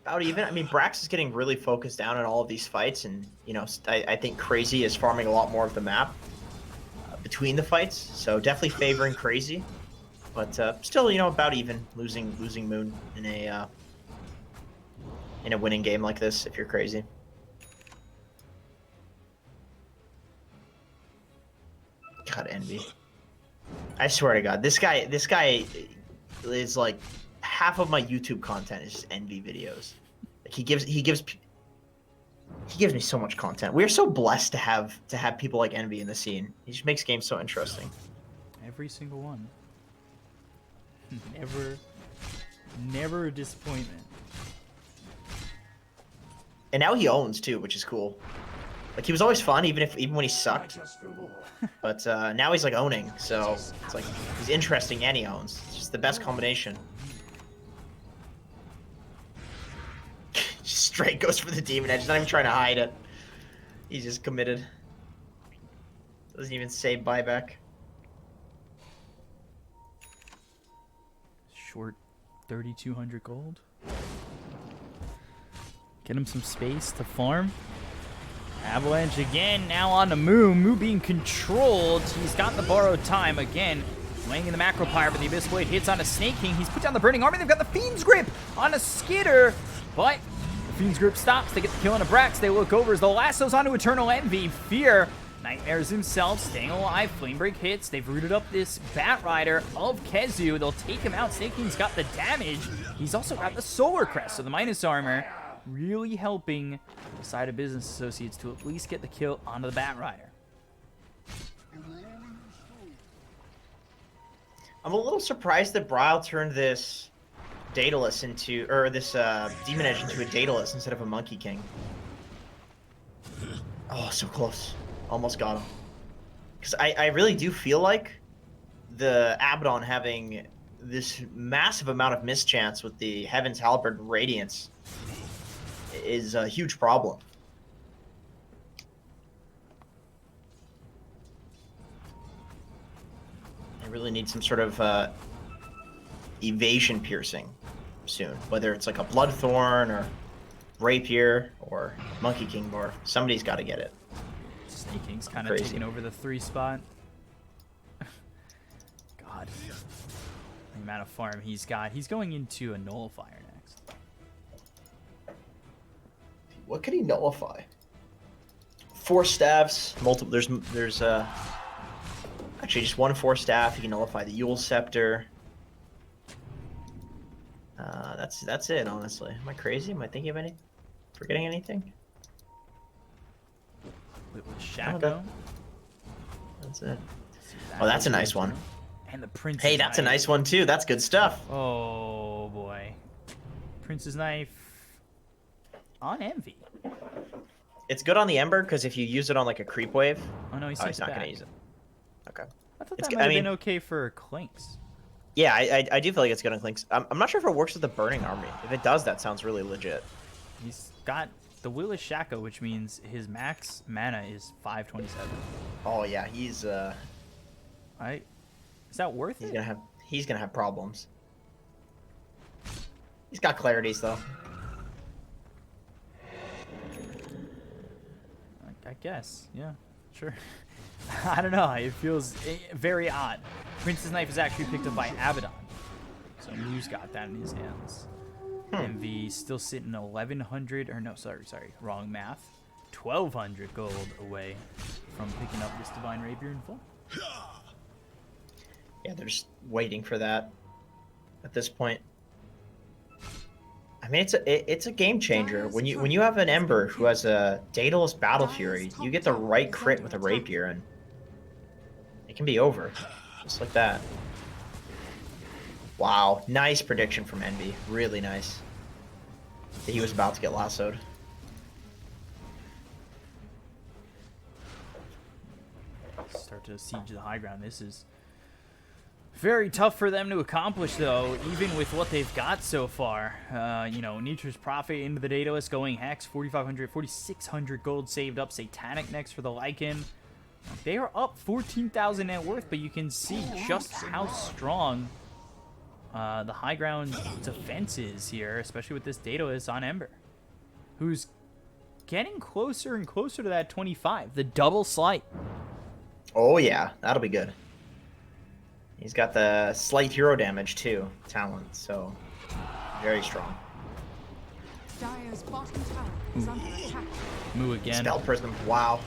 About even. I mean, Brax is getting really focused down in all of these fights, and, you know, I think Crazy is farming a lot more of the map between the fights, so definitely favoring Crazy, but still, you know, about even, losing Moon in a in a winning game like this if you're crazy. God, Envy. I swear to God, this guy is like half of my YouTube content is just Envy videos. Like he gives me so much content. We are so blessed to have people like Envy in the scene. He just makes games so interesting. Every single one. Never a disappointment. And now he owns too, which is cool. Like he was always fun, even when he sucked. But now he's like owning, so it's like he's interesting and he owns. It's just the best combination. Just straight goes for the demon edge. He's not even trying to hide it. He's just committed. Doesn't even say buyback. Short 3,200 gold. Get him some space to farm. Avalanche again, now on the Moo. Moo being controlled. He's got the borrowed time again. Laying in the Macro Pyre, but the Abyss Blade hits on a Snake King. He's put down the Burning Army. They've got the Fiend's Grip on a Skitter. But the Fiend's Grip stops. They get the kill on a Brax. They look over as the lasso's onto Eternal Envy. Fear. Nightmares himself, staying alive. Flame Break hits. They've rooted up this Bat Rider of Kezu. They'll take him out. Snake King's got the damage. He's also got the Solar Crest, so the minus armor really helping the side of Business Associates to at least get the kill onto the Bat Rider. I'm a little surprised that Bryle turned this Daedalus into, or this Demon Edge into a Daedalus instead of a Monkey King. Oh, so close. Almost got him. Because I really do feel like the Abaddon having this massive amount of mischance with the Heaven's Halberd Radiance is a huge problem. I really need some sort of evasion piercing soon. Whether it's like a Bloodthorn or Rapier or Monkey King Morph. Somebody's got to get it. Snake King's kind of taking over the 3 spot. God. The amount of farm he's got. He's going into a Nullifier next. What can he nullify? 4 staffs, multiple. There's actually just 1 4 staff. He can nullify the Yule Scepter. That's it, honestly. Am I crazy? Am I thinking of forgetting anything? With Shaco. That's it. Oh, that's a nice one. And the Prince's Hey, that's Knife. a nice one too. That's good stuff. Oh boy. Prince's Knife on Envy. It's good on the Ember because if you use it on like a creep wave, Oh no, he's he's not going to use it. Okay. I thought It's that g- might I have mean- been okay for Clinks. Yeah, I do feel like it's good on Clinks. I'm not sure if it works with the Burning Army. If it does, that sounds really legit. He's got the Will is Shaco, which means his max mana is 527. Oh yeah, he's Is that worth he's it? gonna have problems. He's got clarities though. I guess. Yeah, sure. I don't know. It feels very odd. Prince's Knife is actually picked up by Abaddon. So Moo's got that in his hands. MV still sitting 1,100, or no, sorry, wrong math. 1,200 gold away from picking up this Divine Rapier in full. Yeah, they're just waiting for that at this point. I mean, it's a game changer when you have an Ember who has a Daedalus Battle Fury. You get the right crit with a Rapier, and it can be over, just like that. Wow, nice prediction from Envy. Really nice. He was about to get lassoed. Start to siege the high ground. This is very tough for them to accomplish, though, even with what they've got so far. You know, Nietzsche's Prophet into the Daedalus, going Hex, 4,500, 4,600 gold saved up. Satanic next for the Lycan. They are up 14,000 net worth, but you can see just how strong the high ground defense is here, especially with this Daedalus on Ember, who's getting closer and closer to that 25, the double slight. Oh yeah, that'll be good. He's got the slight hero damage too, talent, so very strong. Dire's bottom tower is under attack. Moo again. Spell Prism. Wow.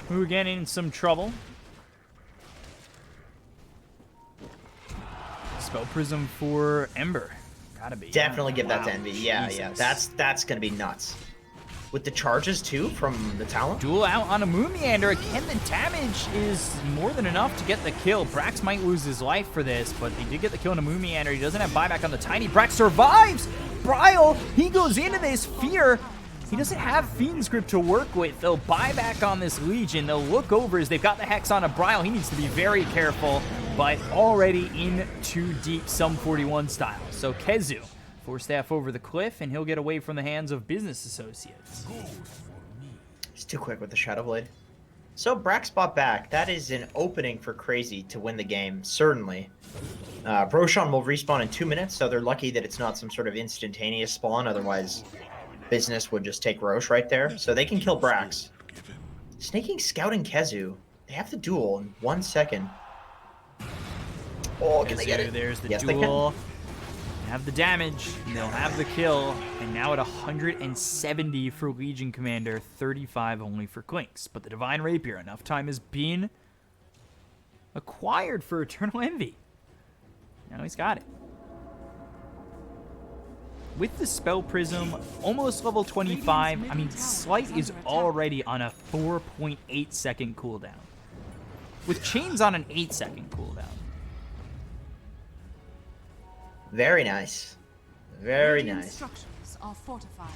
Moo again in some trouble. Spell Prism for Ember. Gotta be. Definitely give that to Wow. Envy. Yeah, yeah. Jesus. That's gonna be nuts. With the charges too from the talent. Duel out on a Moon Meander. Again, the damage is more than enough to get the kill. Brax might lose his life for this, but they did get the kill on a Moon Meander. He doesn't have buyback on the Tiny. Brax survives! Bryle, he goes into this fear. He doesn't have Fiend's Grip to work with. They'll buy back on this Legion. They'll look over as they've got the Hex on a Bryle. He needs to be very careful, but already in too deep, Sum 41 style. So KheZu, 4-staff over the cliff, and he'll get away from the hands of Business Associates. He's too quick with the Shadow Blade. So Brax bought back. That is an opening for Crazy to win the game, certainly. Roshan will respawn in 2 minutes, so they're lucky that it's not some sort of instantaneous spawn. Otherwise, Business would just take Roche right there. So they can kill Brax. Snaking Scouting KheZu. They have the duel in 1 second. Oh, can they get it? There's the Yes, they duel. Have the damage, and they'll have the kill, and now at 170 for Legion Commander, 35 only for Clinks. But the Divine Rapier, enough time has been acquired for Eternal Envy. Now he's got it. With the Spell Prism, almost level 25, I mean, Slight is already on a 4.8 second cooldown. With Chains on an 8-second cooldown. Very nice. Very Radiant nice. structures are fortified.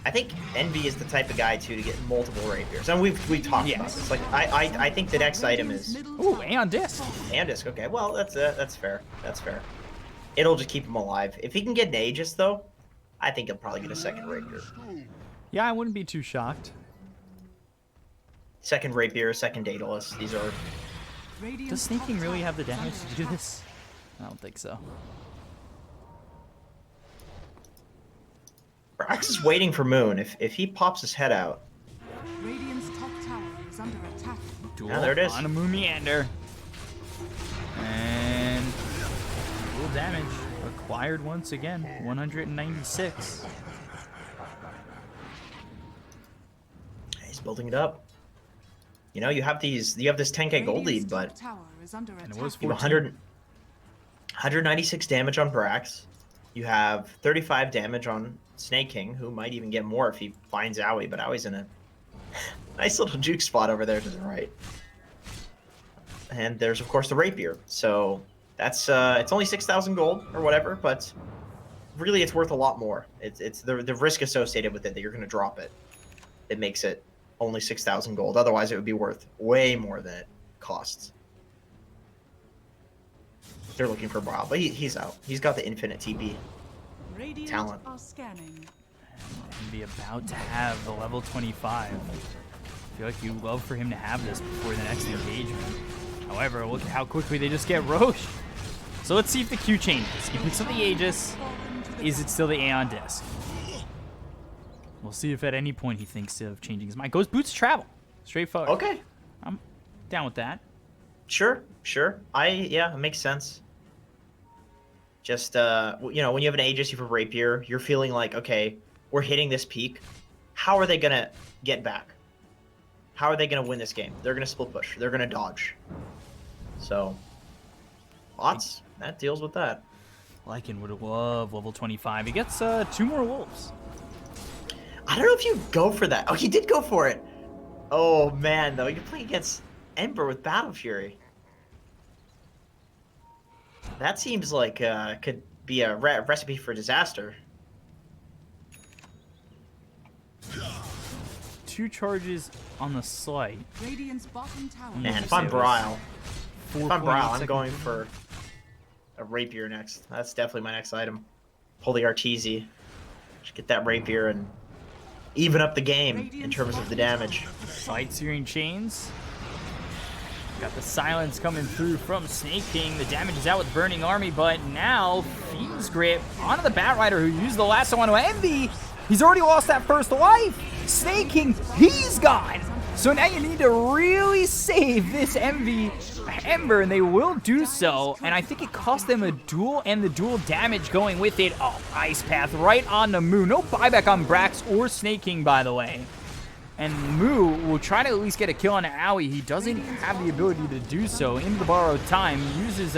I think Envy is the type of guy too to get multiple rapiers, and we've talked about this. Like I think the next item is Ooh, Aeon Disc. Andisk. Okay, well that's fair. That's fair. It'll just keep him alive. If he can get an Aegis though, I think he'll probably get a second rapier. Yeah, I wouldn't be too shocked. Second rapier, second Daedalus. These are Does Snaking really have the damage to do this? I don't think so. Brax is waiting for Moon. If he pops his head out, Radiant's top tower is under attack. Duel there it is. on a Moon Meander. And dual damage acquired once again. 196. he's building it up. You know, you have this 10k gold lead, but Tower is under And it attack. was you have 14. 196 damage on Brax. You have 35 damage on Snake King, who might even get more if he finds Owie, but Owie's in a nice little juke spot over there to the right. And there's of course the rapier. So that's it's only 6,000 gold or whatever, but really it's worth a lot more. It's the risk associated with it that you're going to drop it. It makes it only 6,000 gold. Otherwise, it would be worth way more than it costs. They're looking for Bob, but he's out. He's got the infinite TP. Radiant talent. are scanning. And be about to have the level 25. I feel like you love for him to have this before the next engagement. However, look at how quickly they just get Roche. So let's see if the Q changes. He picks up the Aegis. Is it still the Aeon Disc? We'll see if at any point he thinks of changing his mind. Goes Boots of Travel. Straightforward. Okay, I'm down with that. sure. Yeah, it makes sense. Just you know, when you have an Aegis, you have a rapier, you're feeling like, okay, we're hitting this peak. How are they gonna get back? How are they gonna win this game? They're gonna split push. They're gonna dodge. So, lots that deals with that. Lycan would love level 25. He gets 2 more wolves. I don't know if you go for that. Oh, he did go for it. Oh man, though, you're playing against Ember with Battle Fury. That seems like could be a recipe for disaster. 2 charges on the Slight. Radiant's bottom tower. Man, Mm. if I'm Bryle, 4.8 I'm going for a rapier next. That's definitely my next item. Pull the Arteezy. Just get that rapier and even up the game in terms of the damage. Slight Searing Chains. Got the silence coming through from Snake King. The damage is out with Burning Army, but now Fiend's Grip onto the Batrider who used the lasso onto Envy. He's already lost that first life. Snake King, he's gone. So now you need to really save this Ember, and they will do so. And I think it cost them a duel and the dual damage going with it. Oh, Ice Path right on the Moo. No buyback on Brax or Snake King, by the way. And Moo will try to at least get a kill on Owie. He doesn't have the ability to do so. Into the borrowed time, uses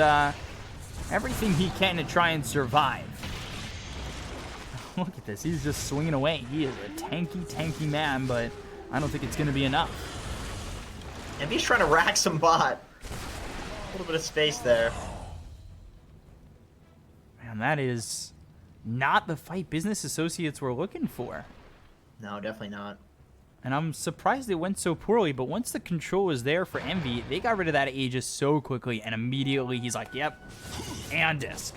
everything he can to try and survive. Look at this. He's just swinging away. He is a tanky man, but I don't think it's going to be enough. And he's trying to rack some bot. A little bit of space there. Man, that is not the fight Business Associates were looking for. No, definitely not. And I'm surprised it went so poorly, but once the control was there for Envy, they got rid of that Aegis so quickly, and immediately he's like, yep, and disc.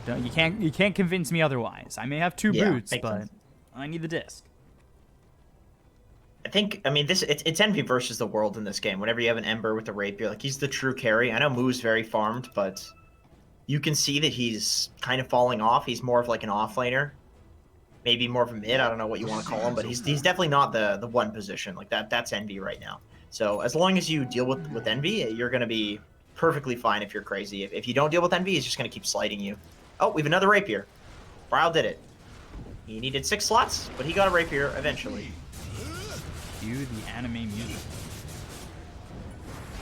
No, you can't convince me otherwise. I may have two boots, but sense. I need the disc. I mean, it's Envy versus the world in this game. Whenever you have an Ember with a Rapier, like, he's the true carry. I know Moo's very farmed, but you can see that he's kind of falling off. He's more of like an offlaner. Maybe more of a mid, I don't know what you want to call him, but he's definitely not the one position. Like that's Envy right now. So as long as you deal with Envy, you're going to be perfectly fine if you're crazy. If you don't deal with Envy, he's just going to keep sliding you. Oh, we have another Rapier. Bryle did it. He needed 6 slots, but he got a Rapier eventually. Cue the anime music.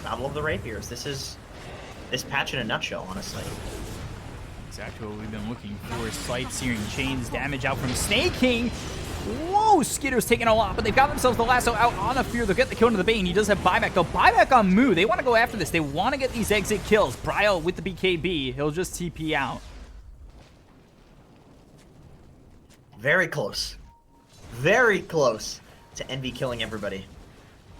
Battle of the Rapiers. This is this patch in a nutshell, honestly. Exactly what we've been looking for. Sight-searing chains, damage out from Snake King. Whoa, Skitter's taking a lot, but they've got themselves the lasso out on a fear. They'll get the kill into the Bane. He does have buyback, though. Buyback on Moo. They want to go after this. They want to get these exit kills. Bryle with the BKB. He'll just TP out. Very close. Very close to Envy killing everybody.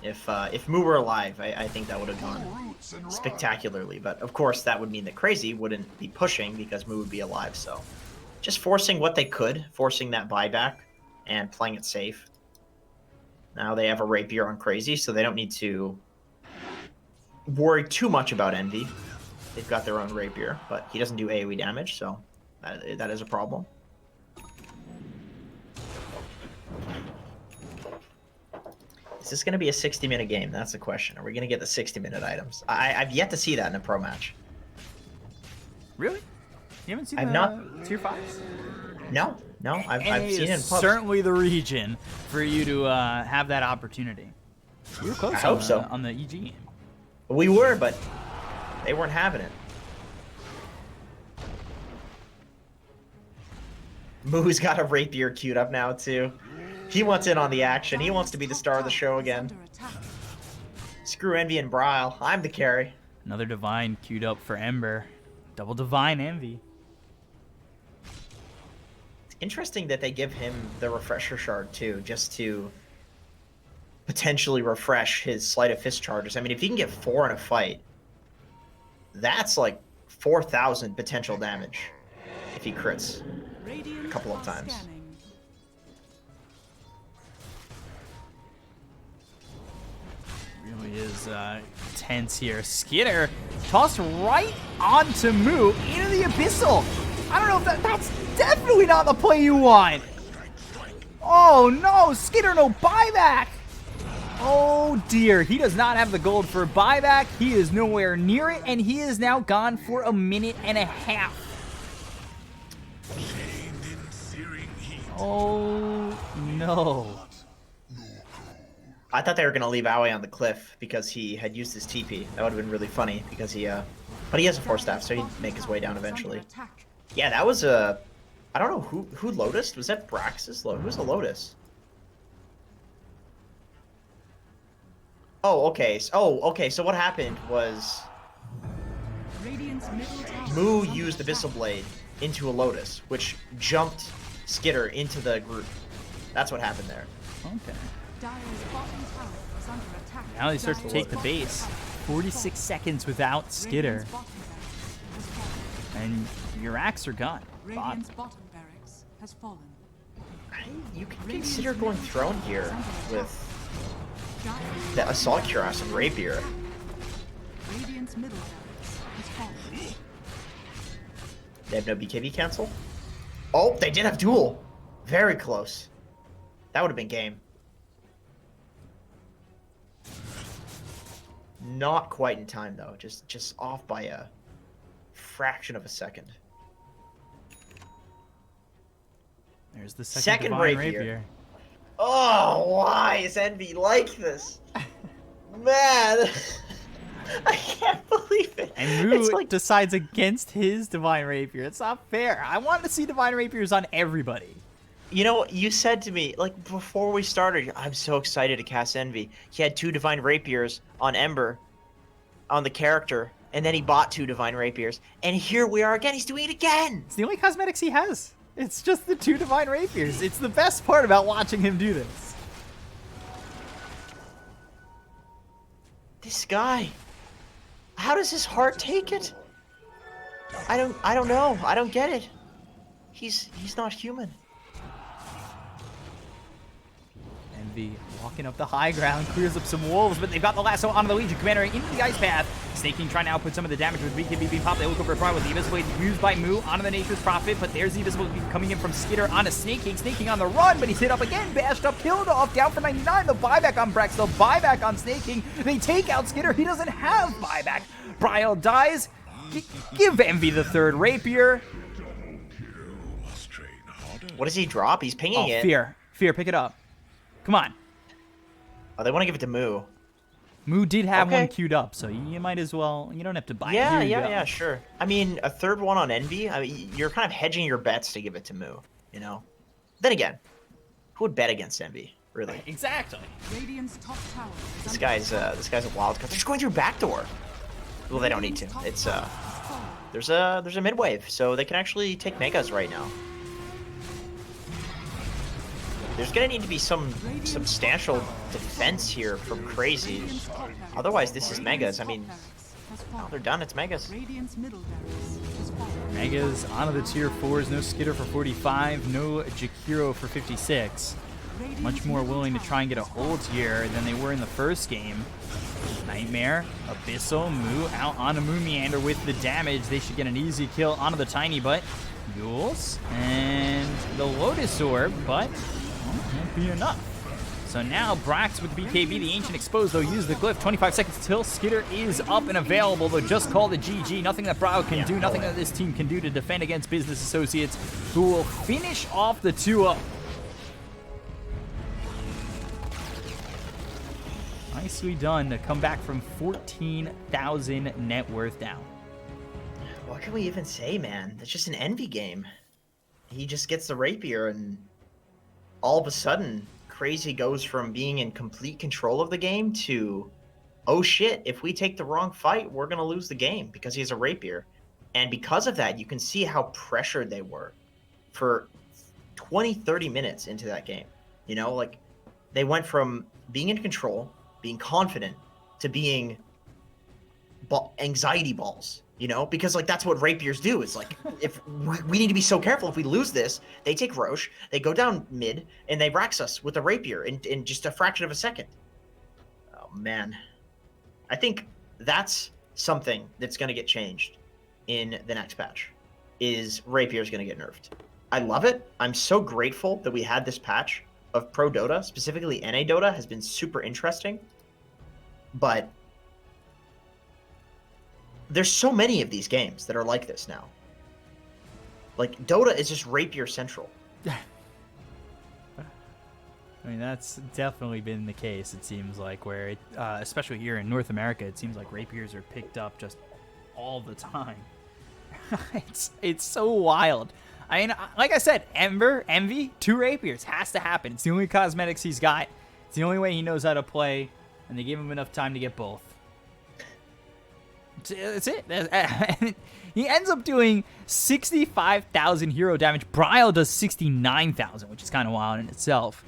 If Moo were alive, I think that would have gone spectacularly. But of course, that would mean that Crazy wouldn't be pushing because Moo would be alive. So just forcing what they could, forcing that buyback and playing it safe. Now they have a Rapier on Crazy, so they don't need to worry too much about Envy. They've got their own Rapier, but he doesn't do AoE damage, so that is a problem. Is this going to be a 60-minute game? That's the question. Are we going to get the 60-minute items? I've yet to see that in a pro match. Really? You haven't seen tier 5s? No. I've seen it in pubs. Certainly the region for you to have that opportunity. We were close on the EG game. We were, but they weren't having it. Moo's got a Rapier queued up now, too. He wants in on the action. He wants to be the star of the show again. Screw Envy and Bryle. I'm the carry. Another Divine queued up for Ember. Double Divine Envy. It's interesting that they give him the Refresher Shard, too, just to potentially refresh his Sleight of Fist charges. I mean, if he can get 4 in a fight, that's like 4,000 potential damage if he crits a couple of times. Really is tense here. Skitter tossed right onto Moo into the Abyssal. I don't know if that's definitely not the play you want. Oh no, Skitter no buyback. Oh dear, he does not have the gold for buyback. He is nowhere near it, and he is now gone for a minute and a half. Oh no. I thought they were going to leave Aoi on the cliff because he had used his TP. That would have been really funny because he, but he has a 4-staff, so he'd make his way down eventually. Yeah, that was a, I don't know who Lotus? Was that Brax's Lotus? Who's the Lotus? Oh, okay. So what happened was Moo used the Abyssal Blade into a Lotus, which jumped Skitter into the group. That's what happened there. Okay. Now they start to take the base. 46 seconds without Skitter. And your axe are gone. Radiant's bottom barracks has fallen. You can consider going Throne here with the Assault Cuirass and Rapier. Radiant's middle barracks has fallen. They have no BKB cancel? Oh, they did have duel. Very close. That would have been game. Not quite in time though. Just off by a fraction of a second. There's the Second Divine rapier. Oh, why is Envy like this? Man, I can't believe it. And Moo It's like, decides against his Divine Rapier. It's not fair. I want to see Divine Rapiers on everybody. you know, you said to me, like, before we started, I'm so excited to cast Envy. He had 2 Divine Rapiers on Ember, on the character, and then he bought 2 Divine Rapiers. And here we are again. He's doing it again. It's the only cosmetics he has. It's just the 2 Divine Rapiers. It's the best part about watching him do this. This guy. How does his heart take it? I don't know. I don't get it. He's not human. Envy walking up the high ground, clears up some wolves, but they've got the lasso onto the Legion Commander into the ice path. Snaking trying to output some of the damage with Bkop. They look over Pride with the Invisible Blade used by Moo onto the Nature's Prophet, but there's the Invisible Blade coming in from Skitter onto Snaking. Snaking on the run, but he's hit up again, bashed up, killed off, down for 99. The buyback on Brex, the buyback on Snaking. They take out Skitter. He doesn't have buyback. Bryle dies. Give Envy the 3rd Rapier. What does he drop? He's pinging it. Fear, pick it up. Come on. Oh, they want to give it to Moo. Moo did have Okay. one queued up, so you might as well. You don't have to buy it. Yeah, Here you go. yeah, sure. I mean, a 3rd one on Envy. I mean, you're kind of hedging your bets to give it to Moo. You know. Then again, who would bet against Envy? Really? Exactly. Radiant's top tower is This under guy's a wild card. They're just going through backdoor. Well, they don't need to. It's there's a mid wave, so they can actually take megas right now. There's gonna need to be some substantial defense here from Crazy. Radiant's top barracks. Otherwise, this is megas. I Radiant's mean, top barracks has now fallen. they're done. It's megas. Radiant's middle barracks has fallen. Megas onto the tier 4s. No Skitter for 45. No Jakiro for 56. Radiant's Much more middle willing to tower try and get a has hold here than they were in the first game. Nightmare, Abyssal, Moo out onto Moon Meander with the damage. They should get an easy kill onto the Tiny Butt. Yules and the Lotus Orb, but won't be enough. So now Brax with the BKB, the Ancient Exposed, though, use the Glyph. 25 seconds till Skitter is up and available. They'll just call the GG. Nothing that Bravo can do, nothing that this team can do to defend against Business Associates, who will finish off the 2-0. Nicely done to come back from 14,000 net worth down. What can we even say, man? It's just an Envy game. He just gets the rapier, and all of a sudden, Crazy goes from being in complete control of the game to, oh shit, if we take the wrong fight, we're going to lose the game because he has a rapier. And because of that, you can see how pressured they were for 20, 30 minutes into that game. You know, like, they went from being in control, being confident, to being anxiety balls, you know, because like that's what rapiers do. It's like, if we need to be so careful, if we lose this, they take Roche, they go down mid, and they Rax us with a rapier in just a fraction of a second. Oh man, I think that's something that's going to get changed in the next patch. Is rapiers going to get nerfed? I love it. I'm so grateful that we had this patch of Pro Dota, specifically NA Dota, has been super interesting. But there's so many of these games that are like this now. Like, Dota is just rapier central. I mean, that's definitely been the case, it seems like, where, it, especially here in North America, it seems like rapiers are picked up just all the time. It's so wild. I mean, like I said, Envy, 2 rapiers, has to happen. It's the only cosmetics he's got. It's the only way he knows how to play, and they gave him enough time to get both. That's it. He ends up doing 65,000 hero damage. Bryle does 69,000, which is kind of wild in itself.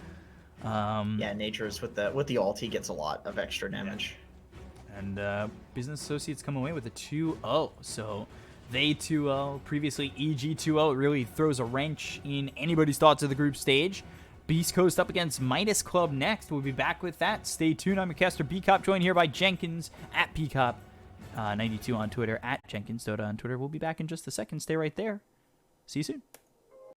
Yeah, Nature's with the ult, he gets a lot of extra damage. And Business Associates come away with a 2-0. So they 2-0. Previously, EG 2-0. It really throws a wrench in anybody's thoughts of the group stage. Beast Coast up against Midas Club next. We'll be back with that. Stay tuned. I'm your caster, Bkop, joined here by Jenkins at Bkop. 92 on Twitter, at Jenkins Dota on Twitter. We'll be back in just a second. Stay right there. See you soon.